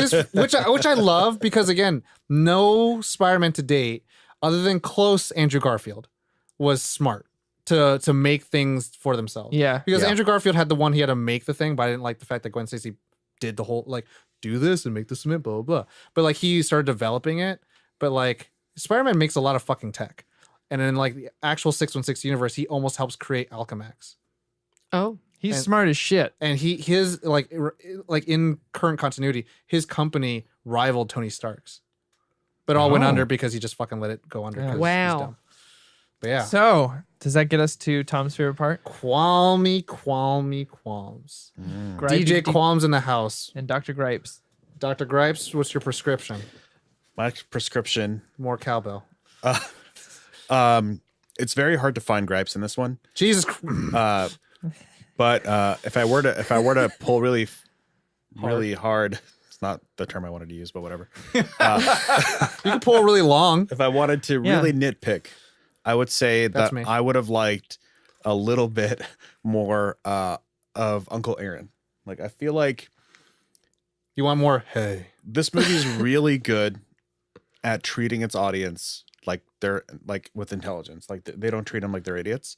D: I love because again, no Spider-Man to date, other than close Andrew Garfield, was smart to make things for themselves.
B: Yeah.
D: Because
A: Yeah.
D: Andrew Garfield had the one he had to make the thing, but I didn't like the fact that Gwen Stacy did the whole like do this and make the cement, blah blah blah. But like he started developing it. But like Spider-Man makes a lot of fucking tech. And in like the actual 616 universe, he almost helps create Alchemax.
F: Oh,
B: He's
D: And-
B: smart as shit.
D: And his like in current continuity, his company rivaled Tony Stark's. But all went
E: Oh.
D: under because he just fucking let it go under.
B: Yeah.
D: 'cause he's
F: Wow.
D: dumb. But yeah.
B: So Does that get us to Tom's favorite part?
D: Qualms.
B: Gripey
D: DJ Qualms in the house.
B: and Dr. Gripes.
D: Dr. Gripes, what's your prescription?
A: My prescription.
D: More cowbell.
A: It's very hard to find gripes in this one.
D: Jesus Christ.
A: But if I were to pull really hard, it's not the term I wanted to use, but whatever.
D: You can pull really long.
A: If I wanted to
B: Yeah.
A: really nitpick, I would say
D: That's
A: that
D: me.
A: I would have liked a little bit more of Uncle Aaron. Like, I feel like
D: You want more? Hey.
A: this movie is really good at treating its audience like they're like with intelligence. Like they don't treat them like they're idiots.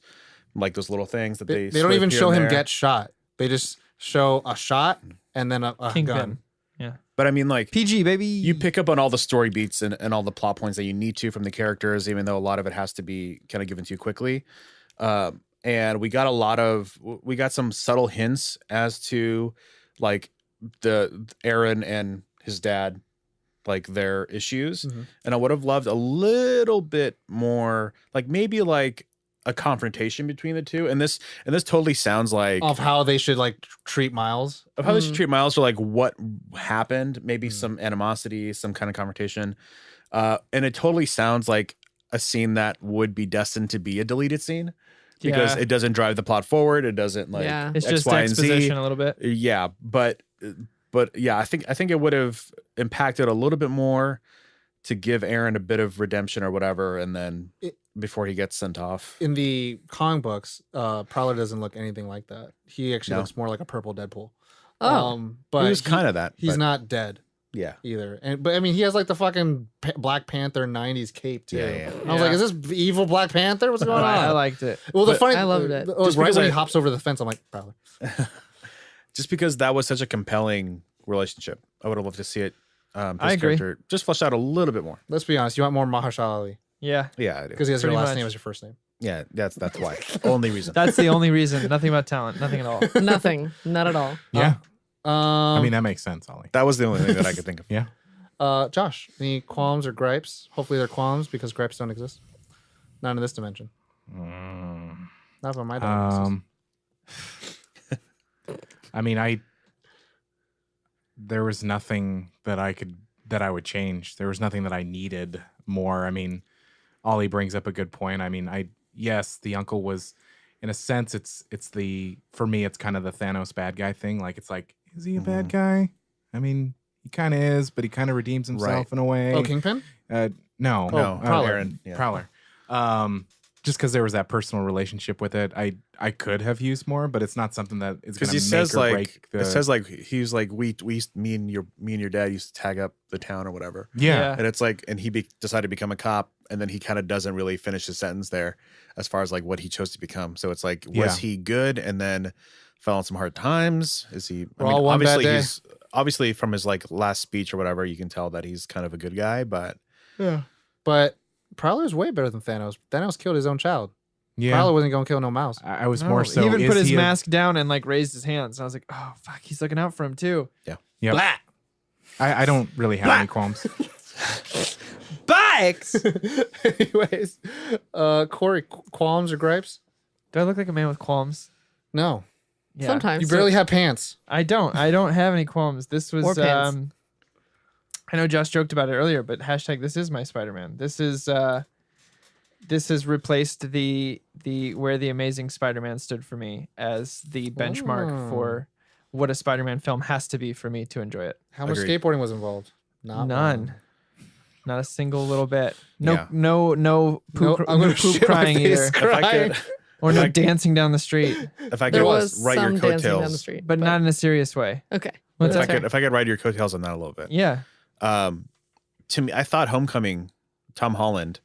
A: Like those little things that
D: They
A: they
D: don't
A: slip
D: even
A: here
D: show
A: and
D: him
A: there.
D: get shot. They just show a shot and then a gun.
B: Kingpin. Yeah.
A: But I mean, like,
B: PG, baby.
A: you pick up on all the story beats and all the plot points that you need to from the characters, even though a lot of it has to be kind of given to you quickly. And we got some subtle hints as to like the Aaron and his dad, like their issues.
D: Mhm.
A: And I would have loved a little bit more, like maybe like a confrontation between the two. And this totally sounds like
D: Of how they should like treat Miles.
A: of how they should treat Miles, or like what happened, maybe some animosity, some kind of confrontation. And it totally sounds like a scene that would be destined to be a deleted scene because
B: Yeah.
A: it doesn't drive the plot forward. It doesn't like
F: Yeah.
B: It's
A: X,
B: just
A: Y, and Z.
B: exposition a little bit.
A: Yeah, but yeah, I think it would have impacted a little bit more to give Aaron a bit of redemption or whatever, and then before he gets sent off.
D: In the comic books, Prowler doesn't look anything like that. He actually
A: No.
D: looks more like a purple Deadpool.
F: Oh.
D: But
A: He was kind of that.
D: he's
A: but
D: not dead
A: Yeah.
D: either. But I mean, he has like the fucking Black Panther '90s cape too.
A: Yeah.
D: I was like, is this evil Black Panther? What's going on?
B: I liked it.
D: Well, the
A: But-
D: funny,
F: I loved it.
D: Right
A: Just
D: when
A: because
D: he
A: I-
D: hops over the fence, I'm like, Prowler.
A: Just because that was such a compelling relationship, I would have loved to see it. His
B: I agree.
A: character just fleshed out a little bit more.
D: Let's be honest. You want more Mahershala Ali
B: Yeah.
A: Yeah, I do.
D: because he has your
B: Pretty
D: last
B: much.
D: name as your first name.
A: Yeah, that's why. Only reason.
B: That's the only reason. Nothing about talent. Nothing at all.
F: Nothing. Not at all.
E: Yeah.
D: I
E: I mean, that makes sense, Ollie.
A: That was the only thing that I could think of.
E: Yeah.
D: Josh, any qualms or gripes? Hopefully they're qualms because gripes don't exist. Not in this dimension. Not on my dimension.
E: I mean, there was nothing that I would change. There was nothing that I needed more. I mean, Ollie brings up a good point. I mean, yes, the uncle was, in a sense, for me, it's kind of the Thanos bad guy thing. Like, it's like, is he a bad guy? I mean, he kind of is, but he kind of redeems himself
A: Right.
E: in a way.
D: Oh, Kingpin?
E: No,
D: Prowler.
A: Aaron. Yeah.
E: Prowler. Just because there was that personal relationship with it, I could have used more, but it's not something that is going
A: Because
E: to
A: he
E: make
A: says
E: or
A: like
E: break the.
A: it says like he was like me and your dad used to tag up the town or whatever.
E: yeah.
A: And it's like, and he decided to become a cop, and then he kind of doesn't really finish his sentence there, as far as like what he chose to become. So it's like, was
E: Yeah.
A: he good and then fell on some hard times? Is he?
D: We're all one bad
A: obviously
D: day.
A: he's obviously from his like last speech or whatever, you can tell that he's kind of a good guy. But
D: But Prowler's way better than Thanos. Thanos killed his own child.
E: Yeah.
D: Probably wasn't going to kill no mouse.
E: I was
B: No,
E: more so.
B: he even
E: is
B: put his
E: he a-
B: mask down and like raised his hands. And I was like, oh fuck, he's looking out for him too.
E: Yep.
D: Blah.
E: I don't really have any qualms.
B: Bikes.
D: Anyways, Corey, qualms or gripes?
B: Do I look like a man with qualms?
D: No.
B: Yeah.
F: Sometimes.
D: You barely have pants.
B: I don't have any qualms. This was
F: Or pants.
B: I know Josh joked about it earlier, but hashtag this is my Spider-Man. This has replaced the where the Amazing Spider-Man stood for me as the benchmark for what a Spider-Man film has to be for me to enjoy it.
D: How much
A: Agreed.
D: skateboarding was involved? Not
B: None.
D: one.
B: Not a single little bit. No,
A: Yeah.
B: no poop,
D: I'm gonna
B: no poop
D: shit my
B: crying
D: face
B: either,
A: if I
D: crying.
A: could,
B: or no dancing down the street,
A: if I
F: There
A: could
F: was
A: ride
F: some
A: your
F: dancing down the
A: coattails,
F: street,
B: but not in a serious way.
F: Okay.
B: What's
A: if
B: that?
A: I could ride your coattails on that a little bit.
B: Yeah.
A: To me, I thought Homecoming, Tom Holland,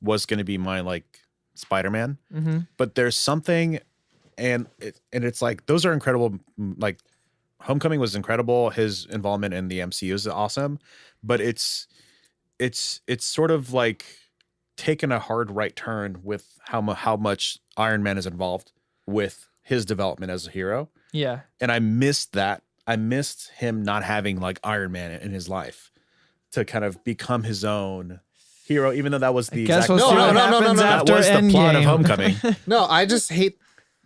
A: was going to be my like Spider-Man,
B: Mm-hmm.
A: but there's something, and it's like those are incredible. Like Homecoming was incredible. His involvement in the MCU is awesome, but it's sort of like taken a hard right turn with how much Iron Man is involved with his development as a hero,
B: Yeah.
A: and I missed that. I missed him not having like Iron Man in his life to kind of become his own hero, even though that was the
B: Guess
A: exact
B: we'll see
D: No,
B: what
D: no, no, no,
B: happens
D: no, no.
A: that
B: after
A: was the plot of
B: Endgame.
A: Homecoming.
D: No, I just hate.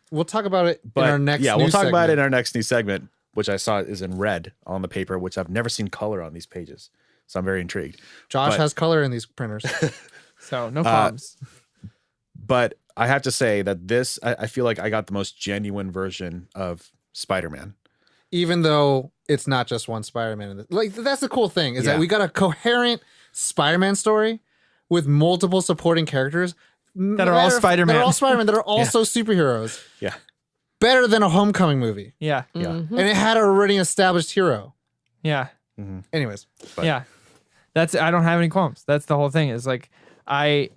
D: We'll talk about it
A: But
D: in our next.
A: yeah, we'll
D: news
A: talk about it in
D: segment.
A: our next news segment, which I saw is in red on the paper, which I've never seen color on these pages. So I'm very intrigued.
D: Josh
A: but-
D: has color in these printers.
B: So no qualms.
A: But I have to say that this, I feel like I got the most genuine version of Spider-Man.
D: Even though it's not just one Spider-Man. In this. Like that's the cool thing is
A: Yeah.
D: that we got a coherent Spider-Man story with multiple supporting characters
B: That are all Spider-Man.
D: That are all Spider-Man. That are also superheroes.
A: Yeah.
D: Better than a Homecoming movie,
B: Yeah.
A: Yeah.
F: Mhm.
D: and it had an already established hero.
B: Yeah.
D: Anyways,
A: But-
B: Yeah. That's I don't have any qualms. That's the whole thing. Is like I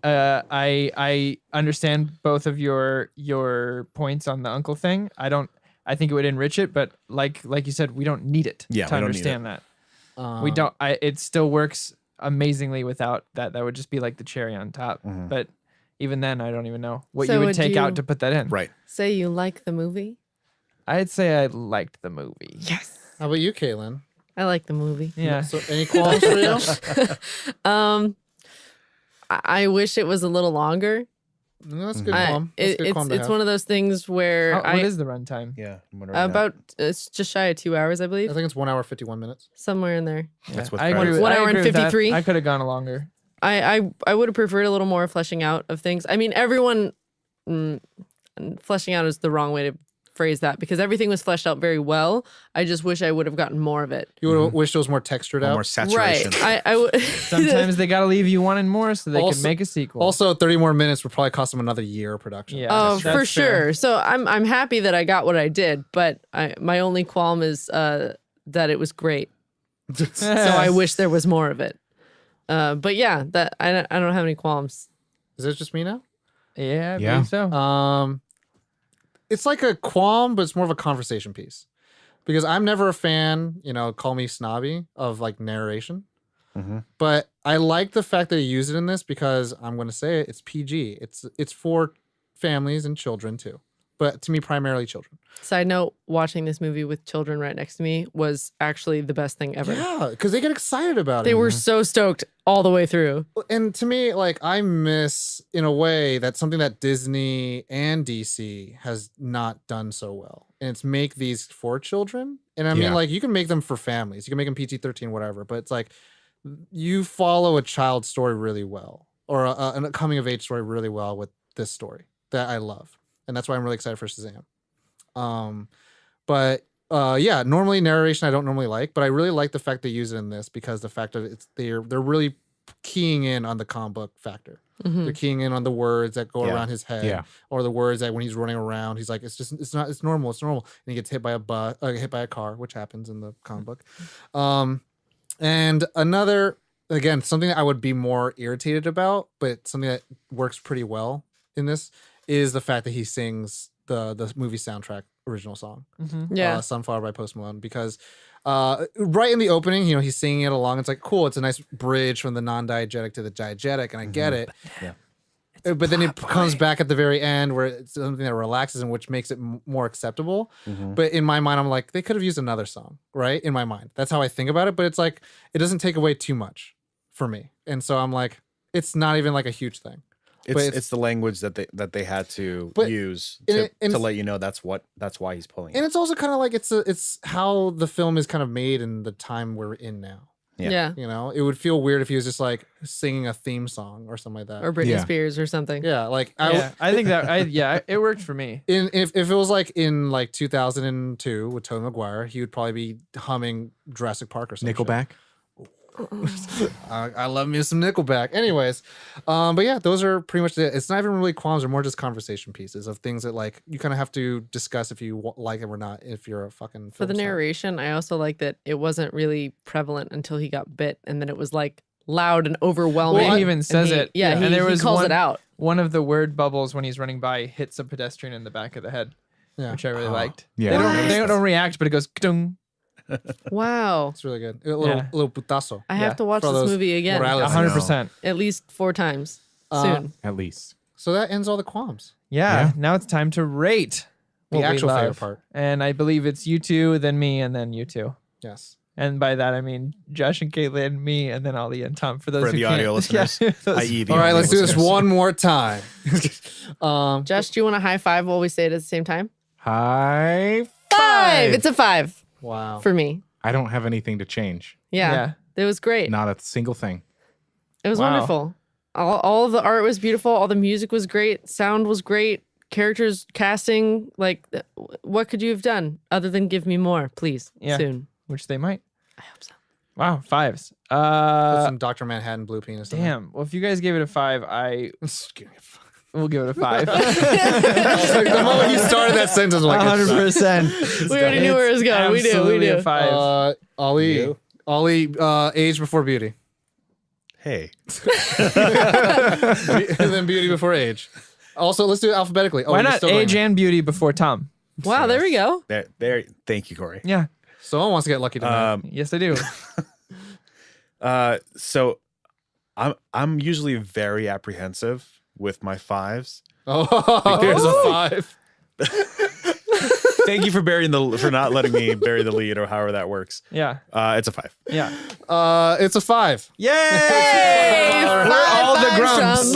B: understand both of your points on the uncle thing. I think it would enrich it, but like you said, we don't need it
A: Yeah,
B: to
A: we don't need
B: understand that. We don't it still works amazingly without that. That would just be like the cherry on top. But even then I don't even know what
F: So
B: you would
F: would
B: take
F: you-
B: out to put that in.
A: Right.
F: Say you like the movie.
B: I'd say I liked the movie.
F: Yes.
D: how about you, Caitlin?
F: I like the movie.
B: Yeah.
D: So any qualms for you?
F: I wish it was a little longer.
D: No, that's a good qualm. That's a good qualm to
F: It's
D: have.
F: one of those things where
B: What is the runtime?
A: Yeah. I'm wondering that.
F: about it's just shy of 2 hours, I believe,
D: I think it's 1 hour 51 minutes.
F: somewhere in there.
A: That's with
B: I agree
A: credits.
B: with,
F: 1
B: I
F: hour and
B: agree with that.
F: 53.
B: I could have gone longer.
F: I would have preferred a little more fleshing out of things. I mean, everyone fleshing out is the wrong way to phrase that because everything was fleshed out very well. I just wish I would have gotten more of it.
D: You would have wished it was more textured
A: More
D: out.
A: saturation.
F: Right. I would.
B: Sometimes they gotta leave you wanting more so they
D: Also-
B: can make a sequel.
D: Also, 30 more minutes would probably cost them another year of production.
B: Yeah.
F: Oh,
B: That's
F: for
B: fair.
F: sure. So I'm happy that I got what I did, but my only qualm is that it was great. So I wish there was more of it. But yeah, that I don't have any qualms.
D: Is it just me now?
B: Yeah, I
E: Yeah.
B: believe so.
D: It's like a qualm, but it's more of a conversation piece. Because I'm never a fan, call me snobby, of like narration. But I like the fact that he used it in this because I'm going to say it, it's PG. It's for families and children too. But to me, primarily children.
F: Side note, watching this movie with children right next to me was actually the best thing ever.
D: Yeah, because they get excited about
F: They
D: it.
F: were so stoked all the way through.
D: And to me, like I miss in a way that's something that Disney and DC has not done so well. And it's make these for children. And I mean,
E: Yeah.
D: like you can make them for families. You can make them PG-13, whatever. But it's like you follow a child story really well, or a coming of age story really well with this story that I love, and that's why I'm really excited for Shazam. Yeah, normally narration I don't normally like, but I really like the fact they use it in this because the fact that they're really keying in on the comic book factor. They're keying in on the words that go
A: Yeah.
D: around his head,
E: Yeah.
D: or the words that when he's running around, he's like, it's normal, and he gets hit by a car, which happens in the comic book. And another, again, something that I would be more irritated about, but something that works pretty well in this is the fact that he sings the movie soundtrack original song.
F: Yeah.
D: Sunflower by Post Malone, because right in the opening, he's singing it along. It's like, cool. It's a nice bridge from the non-diegetic to the diegetic, and I get it.
A: Yeah.
D: But then it comes back at the very end where it's something that relaxes and which makes it more acceptable. But in my mind, I'm like, they could have used another song, right? In my mind, that's how I think about it. But it's like, it doesn't take away too much for me, and so I'm like, it's not even like a huge thing. But
A: It's the language that they had to
D: But-
A: use
D: and
A: to
D: it-
A: let you know that's why he's pulling
D: And
A: it.
D: it's also kind of like it's how the film is kind of made in the time we're in now.
A: Yeah.
F: Yeah.
D: It would feel weird if he was just like singing a theme song or something like that.
F: Or Britney
E: Yeah.
F: Spears or something.
D: Yeah, like
B: I think that it worked for me.
D: if it was like in like 2002 with Tobey Maguire, he would probably be humming Jurassic Park or something.
E: Nickelback.
D: I love me some Nickelback. Anyways, but yeah, those are pretty much it. It's not even really qualms; or more just conversation pieces of things that like you kind of have to discuss if you like it or not. If you're a fucking
F: For the
D: film star.
F: narration, I also like that it wasn't really prevalent until he got bit, and then it was like loud and overwhelming.
B: Well, he even
F: And
B: says it.
F: Yeah,
B: And
F: he,
B: there
F: he
B: was
F: calls
B: one-
F: it out.
B: One of the word bubbles when he's running by hits a pedestrian in the back of the head,
D: Yeah.
B: which I really liked.
E: Yeah.
B: They don't react, but it goes dung.
F: Wow.
D: It's really good. A little putazo.
F: I have
B: Yeah.
F: to watch
D: For
F: this
D: those
F: movie again.
D: Morales.
B: 100%.
F: At least 4 times soon.
E: At least.
D: So that ends all the qualms.
B: Yeah.
E: Yeah.
B: Now it's time to rate
D: The
B: what we
D: actual favorite
B: love.
D: part.
B: And I believe it's you two, then me, and then you two.
D: Yes.
B: And by that I mean Josh and Caitlin, me, and then Ollie and Tom. For those
A: For
B: who
A: the
B: can't.
A: audio listeners,
B: those-
A: i.e. the
D: All right,
A: audio
D: let's do this
A: listeners.
D: one more time.
F: Josh, do you want a high five while we say it at the same time?
E: High
F: Five. It's a 5
D: Wow.
F: for me.
E: I don't have anything to change.
F: Yeah.
B: Yeah.
F: It was great.
E: Not a single thing.
F: It was
B: Wow.
F: wonderful. All of the art was beautiful. All the music was great. Sound was great. Characters, casting, like, what could you have done other than give me more, please,
B: Yeah.
F: soon?
B: Which they might.
F: I hope so.
B: Wow, 5s.
D: Put some Dr. Manhattan blue penis. in there.
B: Damn. Well, if you guys gave it a 5, I
D: Just give me a fuck.
B: will give it a 5.
D: Like, the moment you started that sentence, I'm like,
B: 100%.
F: We already knew where it was going. We do.
B: Absolutely a 5.
D: Ollie, age before beauty.
A: Hey,
D: And then beauty before age. Also, let's do it alphabetically. Oh,
B: Why
D: you're
B: not
D: still doing
B: age
D: it.
B: and beauty before Tom?
F: Wow, there we go.
A: there. Thank you, Corey.
B: Yeah.
D: Someone wants to get lucky tonight.
B: Yes, I do.
A: So I'm usually very apprehensive with my 5s.
D: Oh, here's a 5.
A: Thank you for not letting me bury the lead or however that works.
B: Yeah.
A: It's a 5.
B: Yeah.
D: It's a 5.
B: Yay!
F: We're
B: all the grumps.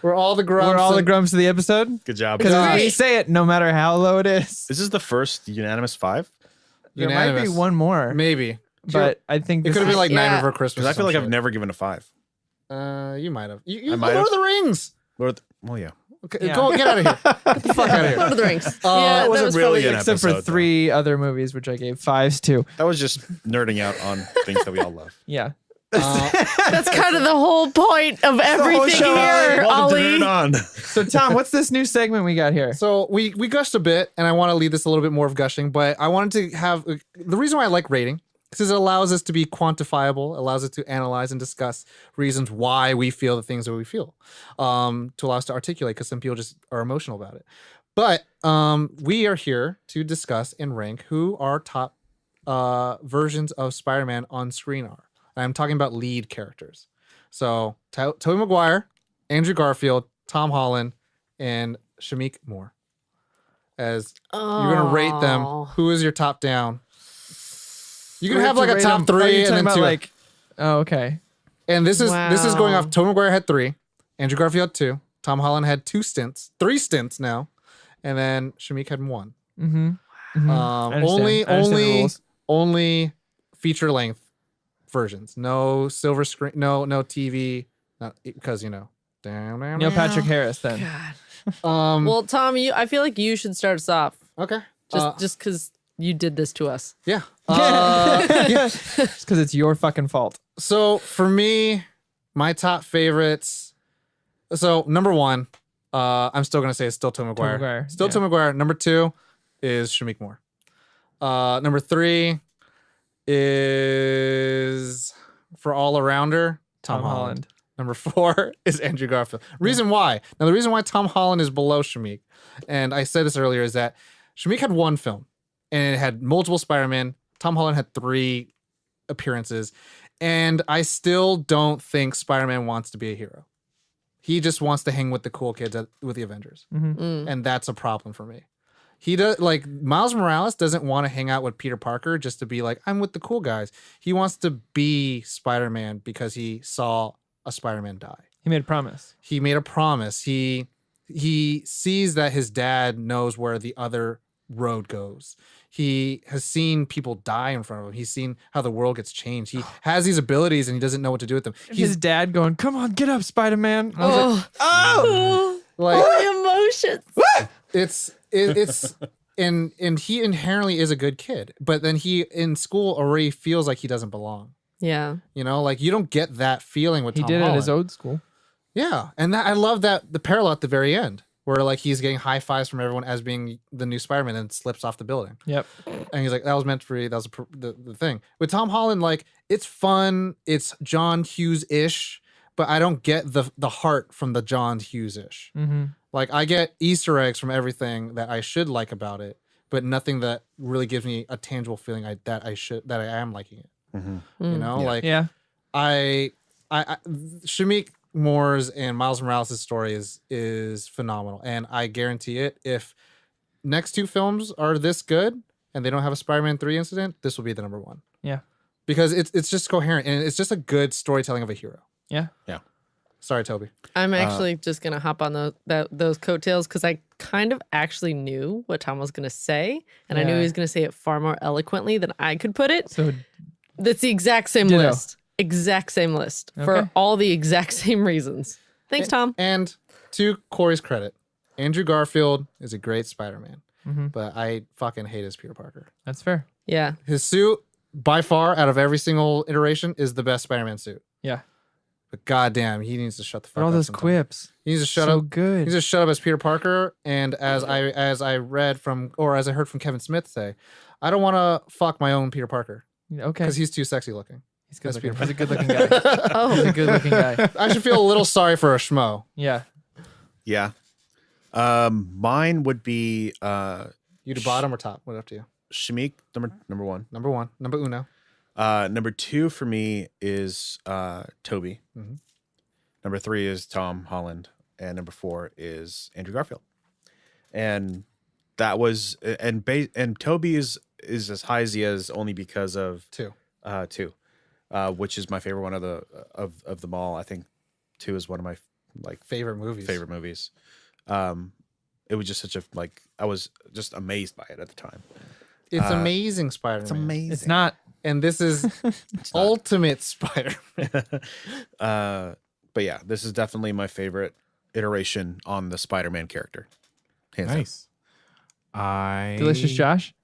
D: We're all the grumps.
B: We're all the
D: and-
B: grumps of the episode.
A: Good job.
B: Because
F: Great.
B: we say it no matter how low it is.
A: This is the first unanimous 5
B: There might be
D: Unanimous.
B: one more.
D: Maybe.
B: But I think
D: It could have been like
F: Yeah.
D: Nightmare Before Christmas.
A: because I
D: or
A: feel like
D: some
A: I've never given a 5.
D: shit. You might have. You
A: I might
D: Lord
A: have.
D: of the Rings.
A: Well, yeah.
D: Okay,
B: Yeah.
D: Go get out of here. Get the fuck out of
F: Lord
D: here.
F: of the Rings.
A: that
F: that
A: wasn't
F: was
A: really
F: probably-
A: an
B: except for
A: episode,
B: 3 other movies, which I gave 5s to.
A: That was just nerding out on things that we all love.
B: Yeah.
F: That's kind of the whole point of everything
B: show,
F: here,
A: Welcome to
F: Ollie.
A: Nerd On.
B: So Tom, what's this new segment we got here?
D: So we gushed a bit, and I want to lead this a little bit more of gushing, but I wanted to have the reason why I like rating is it allows us to be quantifiable, allows us to analyze and discuss reasons why we feel the things that we feel, to allow us to articulate, because some people just are emotional about it. But we are here to discuss and rank who our top versions of Spider-Man on screen are. I'm talking about lead characters. So Tobey Maguire, Andrew Garfield, Tom Holland, and Shamik Moore. As you're gonna rate them, who is your top down? You can
B: We
D: have
B: to
D: like a
B: rate
D: top
B: them- are you
D: 3 and
B: talking
D: then
B: about
D: 2.
B: like, oh, okay.
D: And this is going
F: Wow.
D: off. Tobey Maguire had 3, Andrew Garfield had 2, Tom Holland had 2 stints, 3 stints now, and then Shamik had 1.
B: Mm-hmm. I understand.
D: Only
B: I understand the
D: only
B: rules.
D: only feature length versions. No silver screen. No TV. Not because
B: Neil Patrick Harris then.
F: God. Well, Tom, I feel like you should start us off
D: Okay.
F: just because you did this to us.
D: Yeah.
B: It's because it's your fucking fault.
D: So for me, my top favorites. So number 1, I'm still gonna say it's still Tobey Maguire.
B: Maguire,
D: Still
B: yeah.
D: Tobey Maguire. Number 2 is Shamik Moore. Number 3 is for all arounder Tom Holland. Number 4 is Andrew Garfield. Reason why? Now the reason why Tom Holland is below Shamik, and I said this earlier, is that Shamik had 1 film, and it had multiple Spider-Man. Tom Holland had 3 appearances, and I still don't think Spider-Man wants to be a hero. He just wants to hang with the cool kids with the Avengers, and that's a problem for me. He does, like, Miles Morales doesn't want to hang out with Peter Parker just to be like, I'm with the cool guys. He wants to be Spider-Man because he saw a Spider-Man die.
B: He made a promise.
D: He made a promise. He sees that his dad knows where the other road goes. He has seen people die in front of him. He's seen how the world gets changed. He has these abilities and he doesn't know what to do with them.
B: His dad going, "Come on, get up, Spider-Man." I was like,
F: Oh,
D: like
F: my emotions.
D: it's and he inherently is a good kid, but then he in school already feels like he doesn't belong.
F: Yeah.
D: Like you don't get that feeling with
B: he
D: Tom
B: did it
D: Holland.
B: at his old school.
D: Yeah, and that I love that the parallel at the very end where like he's getting high fives from everyone as being the new Spider-Man and slips off the building.
B: Yep.
D: And he's like, that was meant for you. That was the thing. With Tom Holland, like, it's fun. It's John Hughes-ish, but I don't get the heart from the John Hughes-ish.
B: Mm-hmm.
D: Like, I get Easter eggs from everything that I should like about it, but nothing that really gives me a tangible feeling that I am liking it. You know, like,
B: Yeah.
D: I Shamik Moore's and Miles Morales' story is phenomenal, and I guarantee it. If next 2 films are this good and they don't have a Spider-Man 3 incident, this will be the number 1.
B: Yeah.
D: Because it's just coherent and it's just a good storytelling of a hero.
B: Yeah.
D: Sorry, Toby.
F: I'm actually just gonna hop on those coattails because I kind of actually knew what Tom was gonna say, and I knew
B: Yeah.
F: he was gonna say it far more eloquently than I could put it.
B: So
F: That's the exact same
B: Ditto.
F: list. Exact same list for
B: Okay.
F: all the exact same reasons. Thanks, Tom.
D: And to Corey's credit, Andrew Garfield is a great Spider-Man, but I fucking hate his Peter Parker.
B: that's fair.
F: Yeah.
D: His suit, by far, out of every single iteration, is the best Spider-Man suit.
B: Yeah.
D: But goddamn, he needs to shut the fuck
B: But
D: up.
B: all those
D: sometime.
B: quips.
D: He needs to shut
B: so
D: up. He
B: good.
D: needs to shut up as Peter Parker. And as I read from, or as I heard from Kevin Smith say, I don't want to fuck my own Peter Parker
B: Okay.
D: because he's too sexy looking.
B: He's good
D: that's
B: looking.
D: Peter
B: He's a good looking guy.
F: Oh.
B: He's a good looking guy.
D: I should feel a little sorry for a schmo.
B: Yeah.
A: Yeah. Mine would be
D: You to bottom or top? What up to you?
A: Shamik, number one.
D: Number one, number uno.
A: Number two for me is Toby.
D: Mhm.
A: Number three is Tom Holland, and number four is Andrew Garfield. And that was and Toby is as high as he is only because of
D: Two.
A: two, which is my favorite one of them all. I think two is one of my
D: Favorite movies.
A: favorite movies. It was just such a I was just amazed by it at the time.
D: It's amazing Spider-Man.
A: It's amazing.
B: It's not.
D: And this is ultimate Spider-Man.
A: But yeah, this is definitely my favorite iteration on the Spider-Man character. Hands down.
E: Nice.
B: Delicious Josh.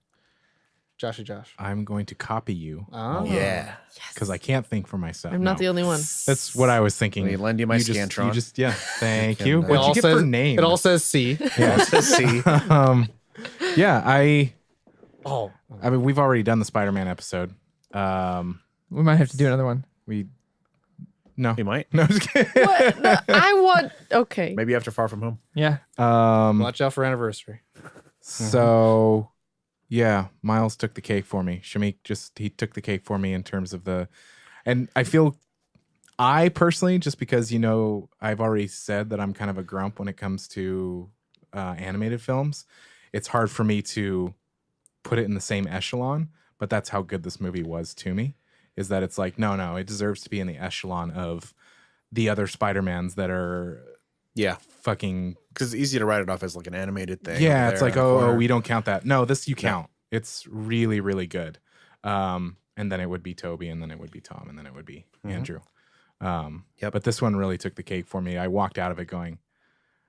D: Joshy Josh.
E: I'm going to copy you.
D: Oh.
A: Yeah.
E: Because I can't think for myself.
F: I'm not the only one.
E: That's what I was thinking.
A: Let me lend you my
E: just,
A: Scantron.
E: You just, yeah. Thank
A: can,
E: you.
A: uh,
E: What'd you get for name?
D: It all says C.
E: Yeah.
A: See,
E: Yeah, I
D: Oh.
E: mean, we've already done the Spider-Man episode.
B: We might have to do another one.
E: No.
A: you might.
E: No, just kidding.
F: What? No, I want. Okay.
A: Maybe after Far From Home.
B: Yeah.
D: Watch out for anniversary.
E: So, yeah, Miles took the cake for me. Shamik he took the cake for me in terms of and I personally, just because, I've already said that I'm kind of a grump when it comes to animated films, it's hard for me to put it in the same echelon, but that's how good this movie was to me, is that it's like, no, it deserves to be in the echelon of the other Spider-Mans that are
A: Yeah,
E: fucking
A: because it's easy to write it off as an animated thing.
E: yeah,
A: over
E: it's
A: there
E: like,
A: in the
E: oh,
A: corner.
E: we don't count that. No, this you count. It's really, really good. And then it would be Toby, and then it would be Tom, and then it would be Andrew.
A: Yep.
E: But this one really took the cake for me. I walked out of it going,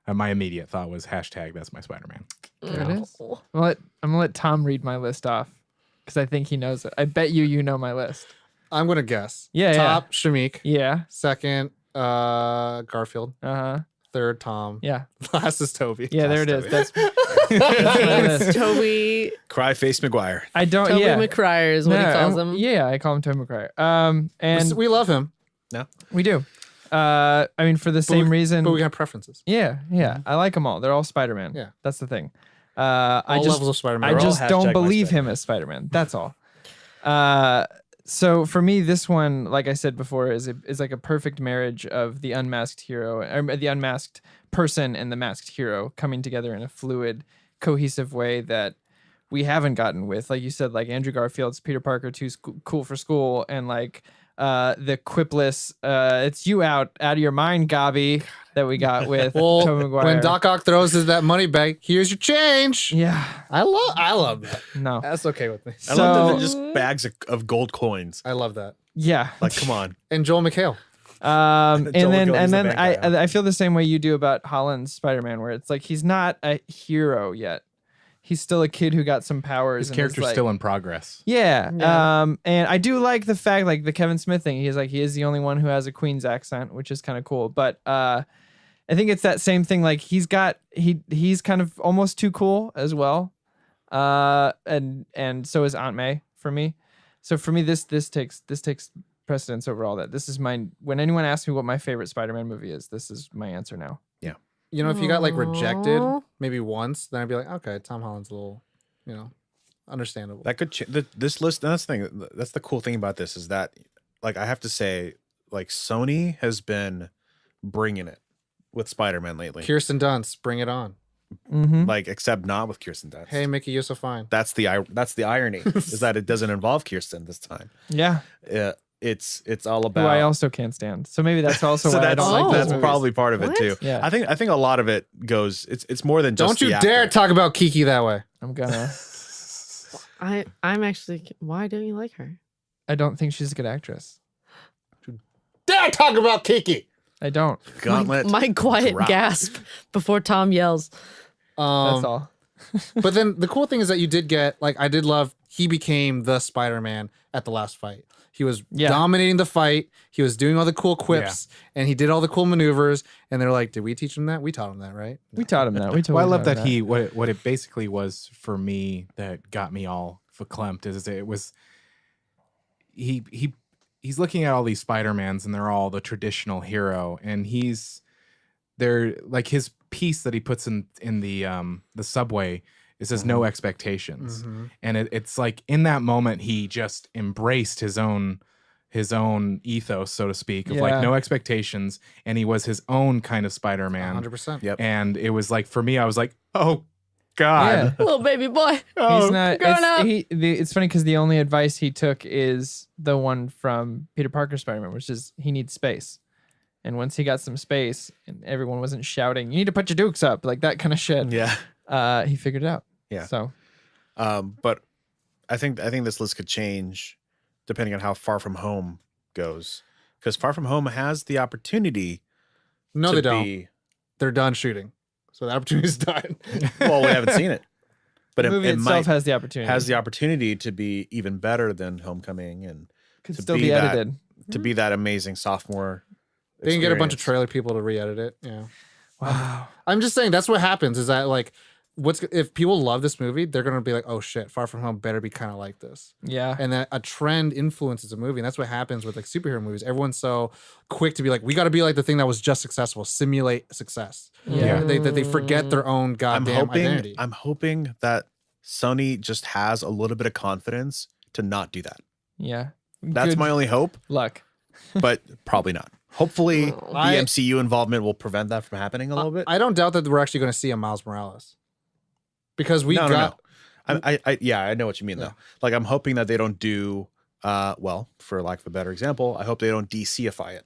E: my immediate thought was hashtag that's my Spider-Man.
B: There it is. I'm gonna let Tom read my list off because I think he knows it. I bet you know my list.
D: I'm going to guess.
B: Yeah,
D: Top, Shamik.
B: Yeah.
D: Second, Garfield.
B: Uh huh.
D: Third, Tom.
B: Yeah.
D: Last is Toby.
B: Yeah. There it is. That's my list.
F: Toby
A: Cry Face McGuire.
B: I don't.
F: Toby
B: yeah.
F: McCryer is what he calls him.
B: Yeah, I call him Toby McCryer. And
D: we love him,
B: we do. I mean, for the same reason.
D: but we have preferences.
B: Yeah. I like them all. They're all Spider-Man.
D: Yeah.
B: That's the thing.
D: All
B: I just
D: levels of Spider-Man.
B: I
A: We're all
B: just don't
A: hashtag
B: believe
A: my
B: him as Spider-Man. That's all. So for me, this one, like I said before, is like a perfect marriage of the unmasked hero, or the unmasked person and the masked hero coming together in a fluid, cohesive way that we haven't gotten with, like you said, like Andrew Garfield's Peter Parker 2's Cool for School, and like the quipless it's you out of your mind, Gobby, that we got with
D: Well,
B: Tobey Maguire.
D: when Doc Ock throws us that money bag, here's your change.
B: Yeah.
D: I love that.
B: No.
D: That's okay with me.
A: I love that
B: So-
A: they're just bags of gold coins.
D: I love that.
B: Yeah.
A: Like, come on.
D: And Joel McHale.
B: And
A: Joel
B: then
A: McHale is the bad guy.
B: I feel the same way you do about Holland's Spider-Man, where it's like he's not a hero yet. He's still a kid who got some powers.
E: His
B: and is
E: character's
B: like,
E: still in progress.
B: Yeah.
F: Yeah.
B: And I do like the fact, like the Kevin Smith thing. He's like, he is the only one who has a Queen's accent, which is kind of cool. But I think it's that same thing. Like he's kind of almost too cool as well. And so is Aunt May for me. So for me, this takes precedence over all that. This is when anyone asks me what my favorite Spider-Man movie is, this is my answer now.
D: You know, if you got like rejected
F: Aw.
D: maybe once, then I'd be like, okay, Tom Holland's a little, understandable.
A: That could this list. That's the thing. That's the cool thing about this is that, like, I have to say, like, Sony has been bringing it with Spider-Man lately.
D: Kirsten Dunst, bring it on.
B: Mm-hmm.
A: like except not with Kirsten Dunst.
D: Hey, Mickey, you're so fine.
A: That's the irony is that it doesn't involve Kirsten this time.
B: Yeah.
A: It's all
B: Who
A: about.
B: I also can't stand. So maybe that's also
A: so
B: why I
A: that's,
B: don't like those
A: that's
B: movies.
A: probably part of it
F: What?
A: too.
B: Yeah.
A: I think a lot of it goes. It's more than just.
D: Don't you
A: the
D: dare
A: actor.
D: talk about Kiki that way.
B: I'm gonna.
F: I'm actually. Why don't you like her?
B: I don't think she's a good actress.
D: Dare talk about Kiki.
B: I don't.
A: Gauntlet.
F: My quiet
A: drop.
F: gasp before Tom yells.
B: That's all.
D: But then the cool thing is that you did get, like, I did love, he became the Spider-Man at the last fight. He was dominating the fight. He was doing all the cool quips and he did all the cool maneuvers. And they're like, did we teach him that? We taught him that, right?
B: We taught him that. We totally
E: Well, I love
B: taught
E: that
B: him
E: what it basically was for me that got me all verklempt is it was he's looking at all these Spider-Mans and they're all the traditional hero, and they're like his piece that he puts in the subway. It says no expectations, and it's like in that moment he just embraced his own ethos, so to speak, of like no expectations, and he was his own kind of Spider-Man.
D: 100%.
A: Yep.
E: And it was like for me, I was like, oh God.
B: Yeah.
F: Little baby boy.
B: He's not.
F: grown up.
B: It's funny because the only advice he took is the one from Peter Parker Spider-Man, which is he needs space. And once he got some space, and everyone wasn't shouting, "You need to put your dukes up," like that kind of shit.
A: Yeah.
B: He figured it out.
A: Yeah.
B: So
A: But I think this list could change depending on how Far From Home goes, because Far From Home has the opportunity.
D: No,
A: to
D: they don't.
A: be-
D: They're done shooting. So the opportunity's done.
A: Well, we haven't seen it, but
B: the movie
A: it
B: itself
A: might
B: has the opportunity.
A: to be even better than Homecoming and
B: Could
A: to
B: still
A: be
B: be
A: that-
B: edited.
A: to be that amazing sophomore.
D: They can get a bunch of
A: experience.
D: trailer people to re-edit it. Yeah.
B: Wow.
D: I'm just saying that's what happens is that, like, if people love this movie, they're going to be like, oh shit, Far From Home better be kind of like this.
B: Yeah.
D: And that a trend influences a movie. And that's what happens with like superhero movies. Everyone's so quick to be like, we got to be like the thing that was just successful, simulate success.
B: Yeah.
D: They forget their own goddamn identity.
A: I'm hoping that Sony just has a little bit of confidence to not do that.
B: Yeah.
A: That's
B: Good
A: my only hope,
B: luck.
A: but probably not. Hopefully, the
D: I-
A: MCU involvement will prevent that from happening a little bit.
D: I don't doubt that we're actually going to see a Miles Morales. Because we
A: No.
D: got...
A: I know what you mean though. Like I'm hoping that they don't do well, for lack of a better example, I hope they don't DCify it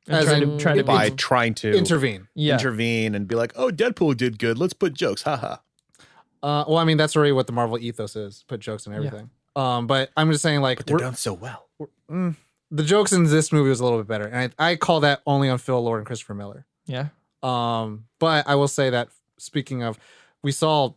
B: And
D: As
B: trying
D: in-
B: to try to
A: by
B: be,
A: trying to
D: intervene.
B: yeah.
A: intervene and be like, oh, Deadpool did good. Let's put jokes. Haha.
D: Well, I mean, that's already what the Marvel ethos is. Put jokes in everything. But I'm just saying, like,
A: But they're done so well.
D: the jokes in this movie was a little bit better. And I call that only on Phil Lord and Christopher Miller.
B: Yeah.
D: But I will say that, speaking of, we saw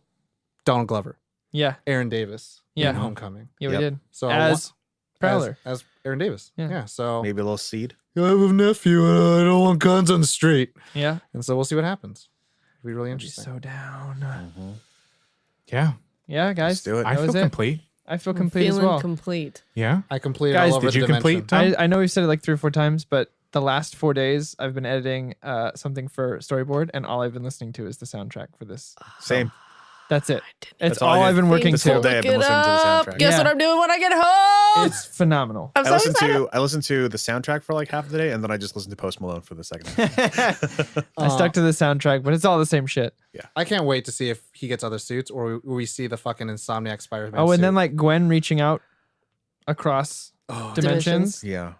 D: Donald Glover,
B: Yeah.
D: Aaron Davis
B: Yeah.
D: in Homecoming.
B: Yeah, we
A: Yep.
B: did.
D: So
B: As Prowler.
D: as Aaron Davis.
B: Yeah.
D: Yeah. So
A: Maybe a little seed.
D: I have a nephew and I don't want guns on the street.
B: Yeah.
D: And so we'll see what happens. It'll be really
B: I'd be
D: interesting.
B: so down.
E: Yeah.
B: Yeah,
A: Let's
B: guys.
A: do it.
E: I
B: That was
E: feel
B: it.
E: complete.
B: I feel
F: I'm
B: complete as
F: feeling
B: well.
F: complete.
E: Yeah.
D: I completed
B: Guys,
D: all over
E: did you
D: the dimension.
E: complete, Tom?
B: I know we've said it like 3 or 4 times, but the last 4 days I've been editing something for storyboard, and all I've been listening to is the soundtrack for this.
A: Same.
B: That's it. It's
A: That's all
B: all
A: I
B: I've
A: did.
B: been working
A: This whole
B: to.
A: day I've been
F: Look it
A: listening to the
F: up.
A: soundtrack.
F: Guess
B: Yeah.
F: what I'm doing when I get home?
B: It's phenomenal.
F: I'm so excited.
A: I listened to the soundtrack for like half of the day, and then I just listened to Post Malone for the second half.
B: I stuck to the soundtrack, but it's all the same shit.
D: I can't wait to see if he gets other suits or we see the fucking Insomniac Spider-Man
B: Oh, and
D: suit.
B: then like Gwen reaching out across dimensions.
A: Yeah.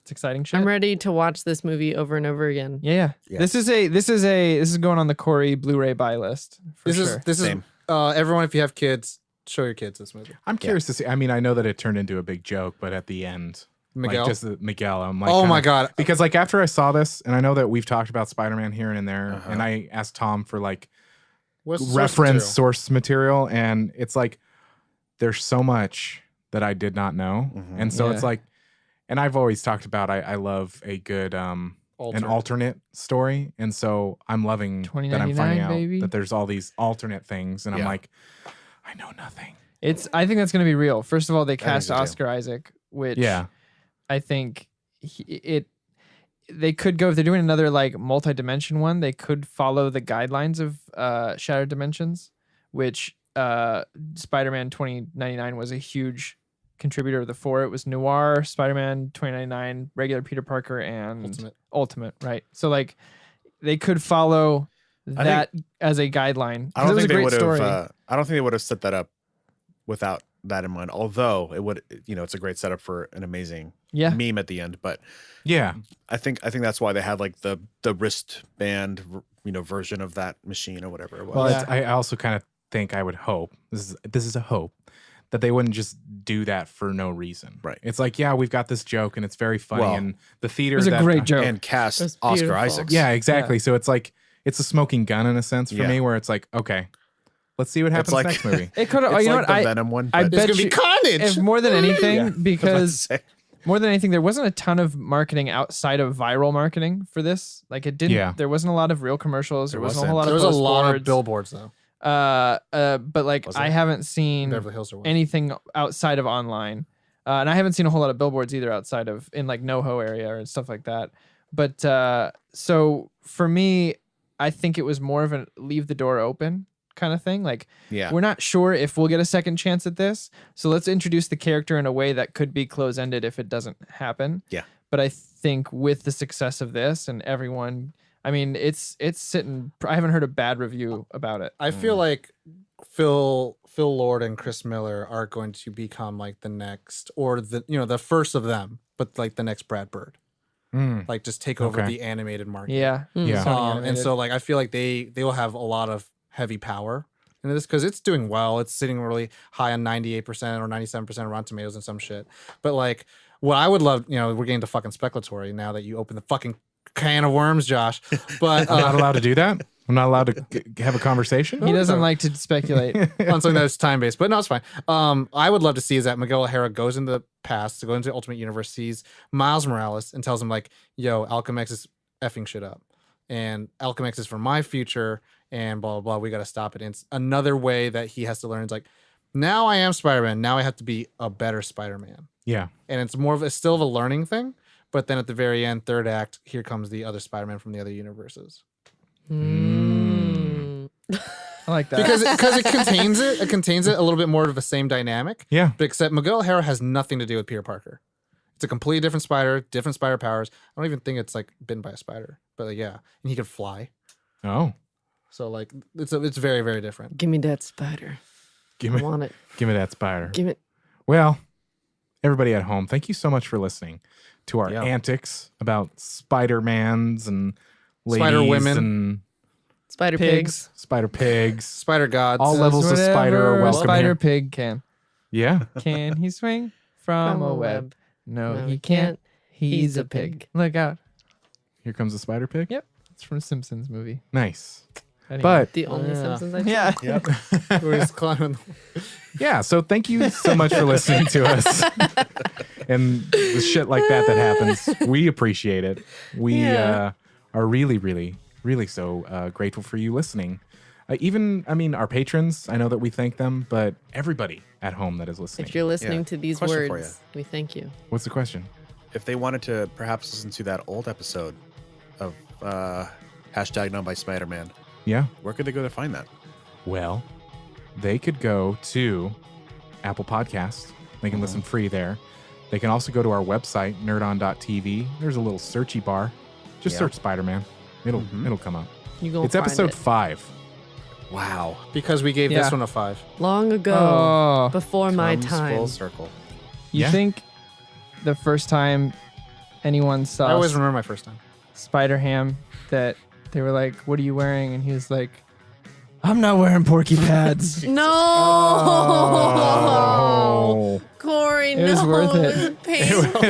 B: It's exciting shit.
F: I'm ready to watch this movie over and over again.
B: Yeah.
A: Yeah.
B: This is going on the Corey Blu-ray buy list for
D: this
B: sure.
D: is
A: Same.
D: Everyone, if you have kids, show your kids this movie.
E: I'm curious to see. I mean, I know that it turned into a big joke, but at the end,
D: Miguel?
E: like just the Miguel, I'm like,
D: Oh
E: kinda-
D: my God.
E: Because like after I saw this, and I know that we've talked about Spider-Man here and there, and I asked Tom for like
D: What's the source
E: reference
D: material?
E: source material, and it's like there's so much that I did not know, and so
B: Yeah.
E: it's like, and I've always talked about I love a good an alternate story, and so I'm loving that I'm
B: 2099,
E: finding out
B: baby.
E: that there's all these alternate things, and I'm
A: Yeah.
E: like, I know nothing.
B: I think that's going to be real. First of all, they
A: think
B: cast
A: so, too.
B: Oscar Isaac, which
E: Yeah,
B: I think they could go, if they're doing another like multi-dimension one, they could follow the guidelines of Shattered Dimensions, which Spider-Man 2099 was a huge contributor of the 4. It was Noir, Spider-Man 2099, regular Peter Parker, and
D: Ultimate.
B: Ultimate, right? So like they could follow that as a guideline.
A: I don't
B: It was
A: think
B: a
A: they
B: great
A: would
B: story.
A: have. I don't think they would have set that up without that in mind. Although it would, it's a great setup for an amazing
B: Yeah.
A: meme at the end. But
E: Yeah.
A: I think that's why they had like the wristband, version of that machine or whatever it was.
E: Well,
B: Yeah.
E: I also kind of think I would hope this is a hope that they wouldn't just do that for no reason.
A: Right.
E: It's like, yeah, we've got this joke and it's very funny
A: Well,
E: and the theater
B: It was a
E: that-
B: great joke.
A: and cast
F: That's
A: Oscar
F: beautiful.
A: Isaacs.
E: Yeah, exactly. So it's like it's a smoking gun in a sense for
A: Yeah.
E: me, where it's like, okay, let's see what happens
A: like-
E: next movie.
B: It could have.
A: It's
B: You know
A: like
B: what?
A: the
B: I
A: Venom one.
B: I
A: but-
D: There's
B: bet
D: gonna be
B: you,
D: carnage.
B: if more than anything,
A: Yeah, I was about to
B: because
A: say.
B: more than anything, there wasn't a ton of marketing outside of viral marketing for this. Like it didn't.
E: Yeah.
B: There wasn't a lot of real commercials. There wasn't a whole lot
D: There
B: of
D: was a lot of
B: post
D: billboards though.
B: but like
A: Was
B: I
A: there?
B: haven't seen
D: Beverly Hills or what?
B: anything outside of online, and I haven't seen a whole lot of billboards either outside of in like NoHo area or stuff like that. But so for me, I think it was more of a leave the door open kind of thing. Like
A: Yeah.
B: we're not sure if we'll get a second chance at this, so let's introduce the character in a way that could be close ended if it doesn't happen.
A: Yeah.
B: But I think with the success of this and everyone, I mean, it's sitting. I haven't heard a bad review about it.
D: I feel like Phil Lord and Chris Miller are going to become like the next, or the first of them, but like the next Brad Bird.
E: Mm.
D: Like just take over
E: Okay.
D: the animated market.
B: Yeah.
E: Yeah.
B: Sony
D: And
B: animated.
D: so like I feel like they will have a lot of heavy power into this because it's doing well. It's sitting really high on 98% or 97% Rotten Tomatoes and some shit. But like what I would love, we're getting to fucking speculatory now that you open the fucking can of worms, Josh. But
E: I'm not allowed to do that. I'm not allowed to have a conversation.
B: He doesn't like to speculate.
D: on something that's time based, but no, it's fine. I would love to see is that Miguel O'Hara goes into the past to go into the Ultimate Universe, sees Miles Morales, and tells him like, "Yo, Alchemax is effing shit up, and Alchemax is for my future, and blah blah blah. We got to stop it." And it's another way that he has to learn. It's like, now I am Spider-Man. Now I have to be a better Spider-Man,
E: Yeah.
D: and it's more of a still of a learning thing. But then at the very end, third act, here comes the other Spider-Man from the other universes.
F: Mm.
B: I like that.
D: Because it contains it. It contains it a little bit more of the same dynamic.
E: Yeah.
D: But except Miguel O'Hara has nothing to do with Peter Parker. It's a completely different spider powers. I don't even think it's like bitten by a spider, but like, yeah, and he could fly.
E: Oh.
D: So like it's very very different.
F: Give me that spider.
E: Give
F: I
E: me
F: want it.
E: give me that spider.
F: Give it.
E: Well, everybody at home, thank you so much for listening to our
A: Yeah.
E: antics about Spider-Mans and ladies
D: Spider-Women.
E: and
F: Spider
B: Pigs.
F: pigs.
E: Spider Pigs.
D: Spider gods.
E: All levels of
B: Whatever
E: spider are
B: a
E: welcome
B: Spider
E: here.
B: pig can.
E: Yeah.
B: Can he swing from a web? No,
F: No,
B: he can't. He's a pig. Look out.
E: Here comes the Spider Pig.
B: Yep. It's from Simpsons movie.
E: Nice.
B: Anyway.
E: But
F: The only Simpsons I
B: yeah.
A: Yep.
D: Where he's climbing.
E: yeah, so thank you so much for listening to us. And the shit like that happens, we appreciate it. We
F: Yeah.
E: are really, really, really so grateful for you listening. Our patrons, I know that we thank them, but everybody at home that is listening.
F: If you're listening
A: Yeah.
F: to these
A: Question for
F: words, we thank you.
E: What's the question?
A: If they wanted to perhaps listen to that old episode of hashtag Known by Spider-Man,
E: Yeah.
A: where could they go to find that?
E: Well, they could go to Apple Podcasts. They can listen free there. They can also go to our website, nerdon.tv. There's a little searchy bar. Just
A: Yeah.
E: search Spider-Man. It'll come up.
F: You go
E: It's
F: find
E: episode
F: it.
E: 5.
A: Wow.
D: Because we gave
B: Yeah.
D: this one a 5.
F: Long ago,
B: Oh,
F: before my
A: Comes
F: time.
A: Full circle.
B: you
E: Yeah.
B: think the first time anyone
D: I
B: saw
D: always remember my first time.
B: Spider-Ham that they were like, "What are you wearing?" And he was like, "I'm not wearing porky pads."
F: No,
E: Oh.
F: Corey,
B: It was
F: no,
B: worth it.
F: was painful.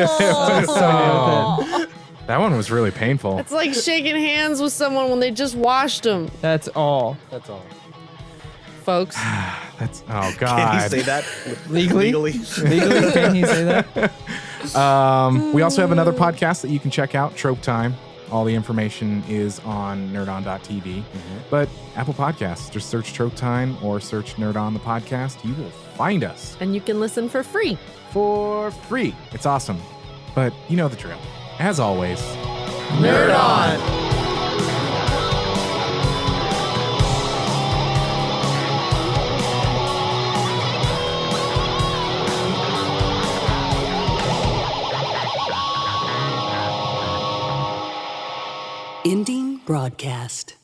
E: Oh. That one was really painful.
F: It's like shaking hands with someone when they just washed them,
B: That's all.
D: That's all.
F: folks.
E: That's oh
A: Can he
E: god.
A: say that
B: Legally? Legally, can he say that?
E: We also have another podcast that you can check out, Trope Time. All the information is on nerdon.tv. But Apple Podcasts, just search Trope Time or search Nerd On the podcast. You will find us
F: And you can listen for free.
E: for free. It's awesome. But you know the drill. As always,
F: Nerd on.
C: Ending broadcast.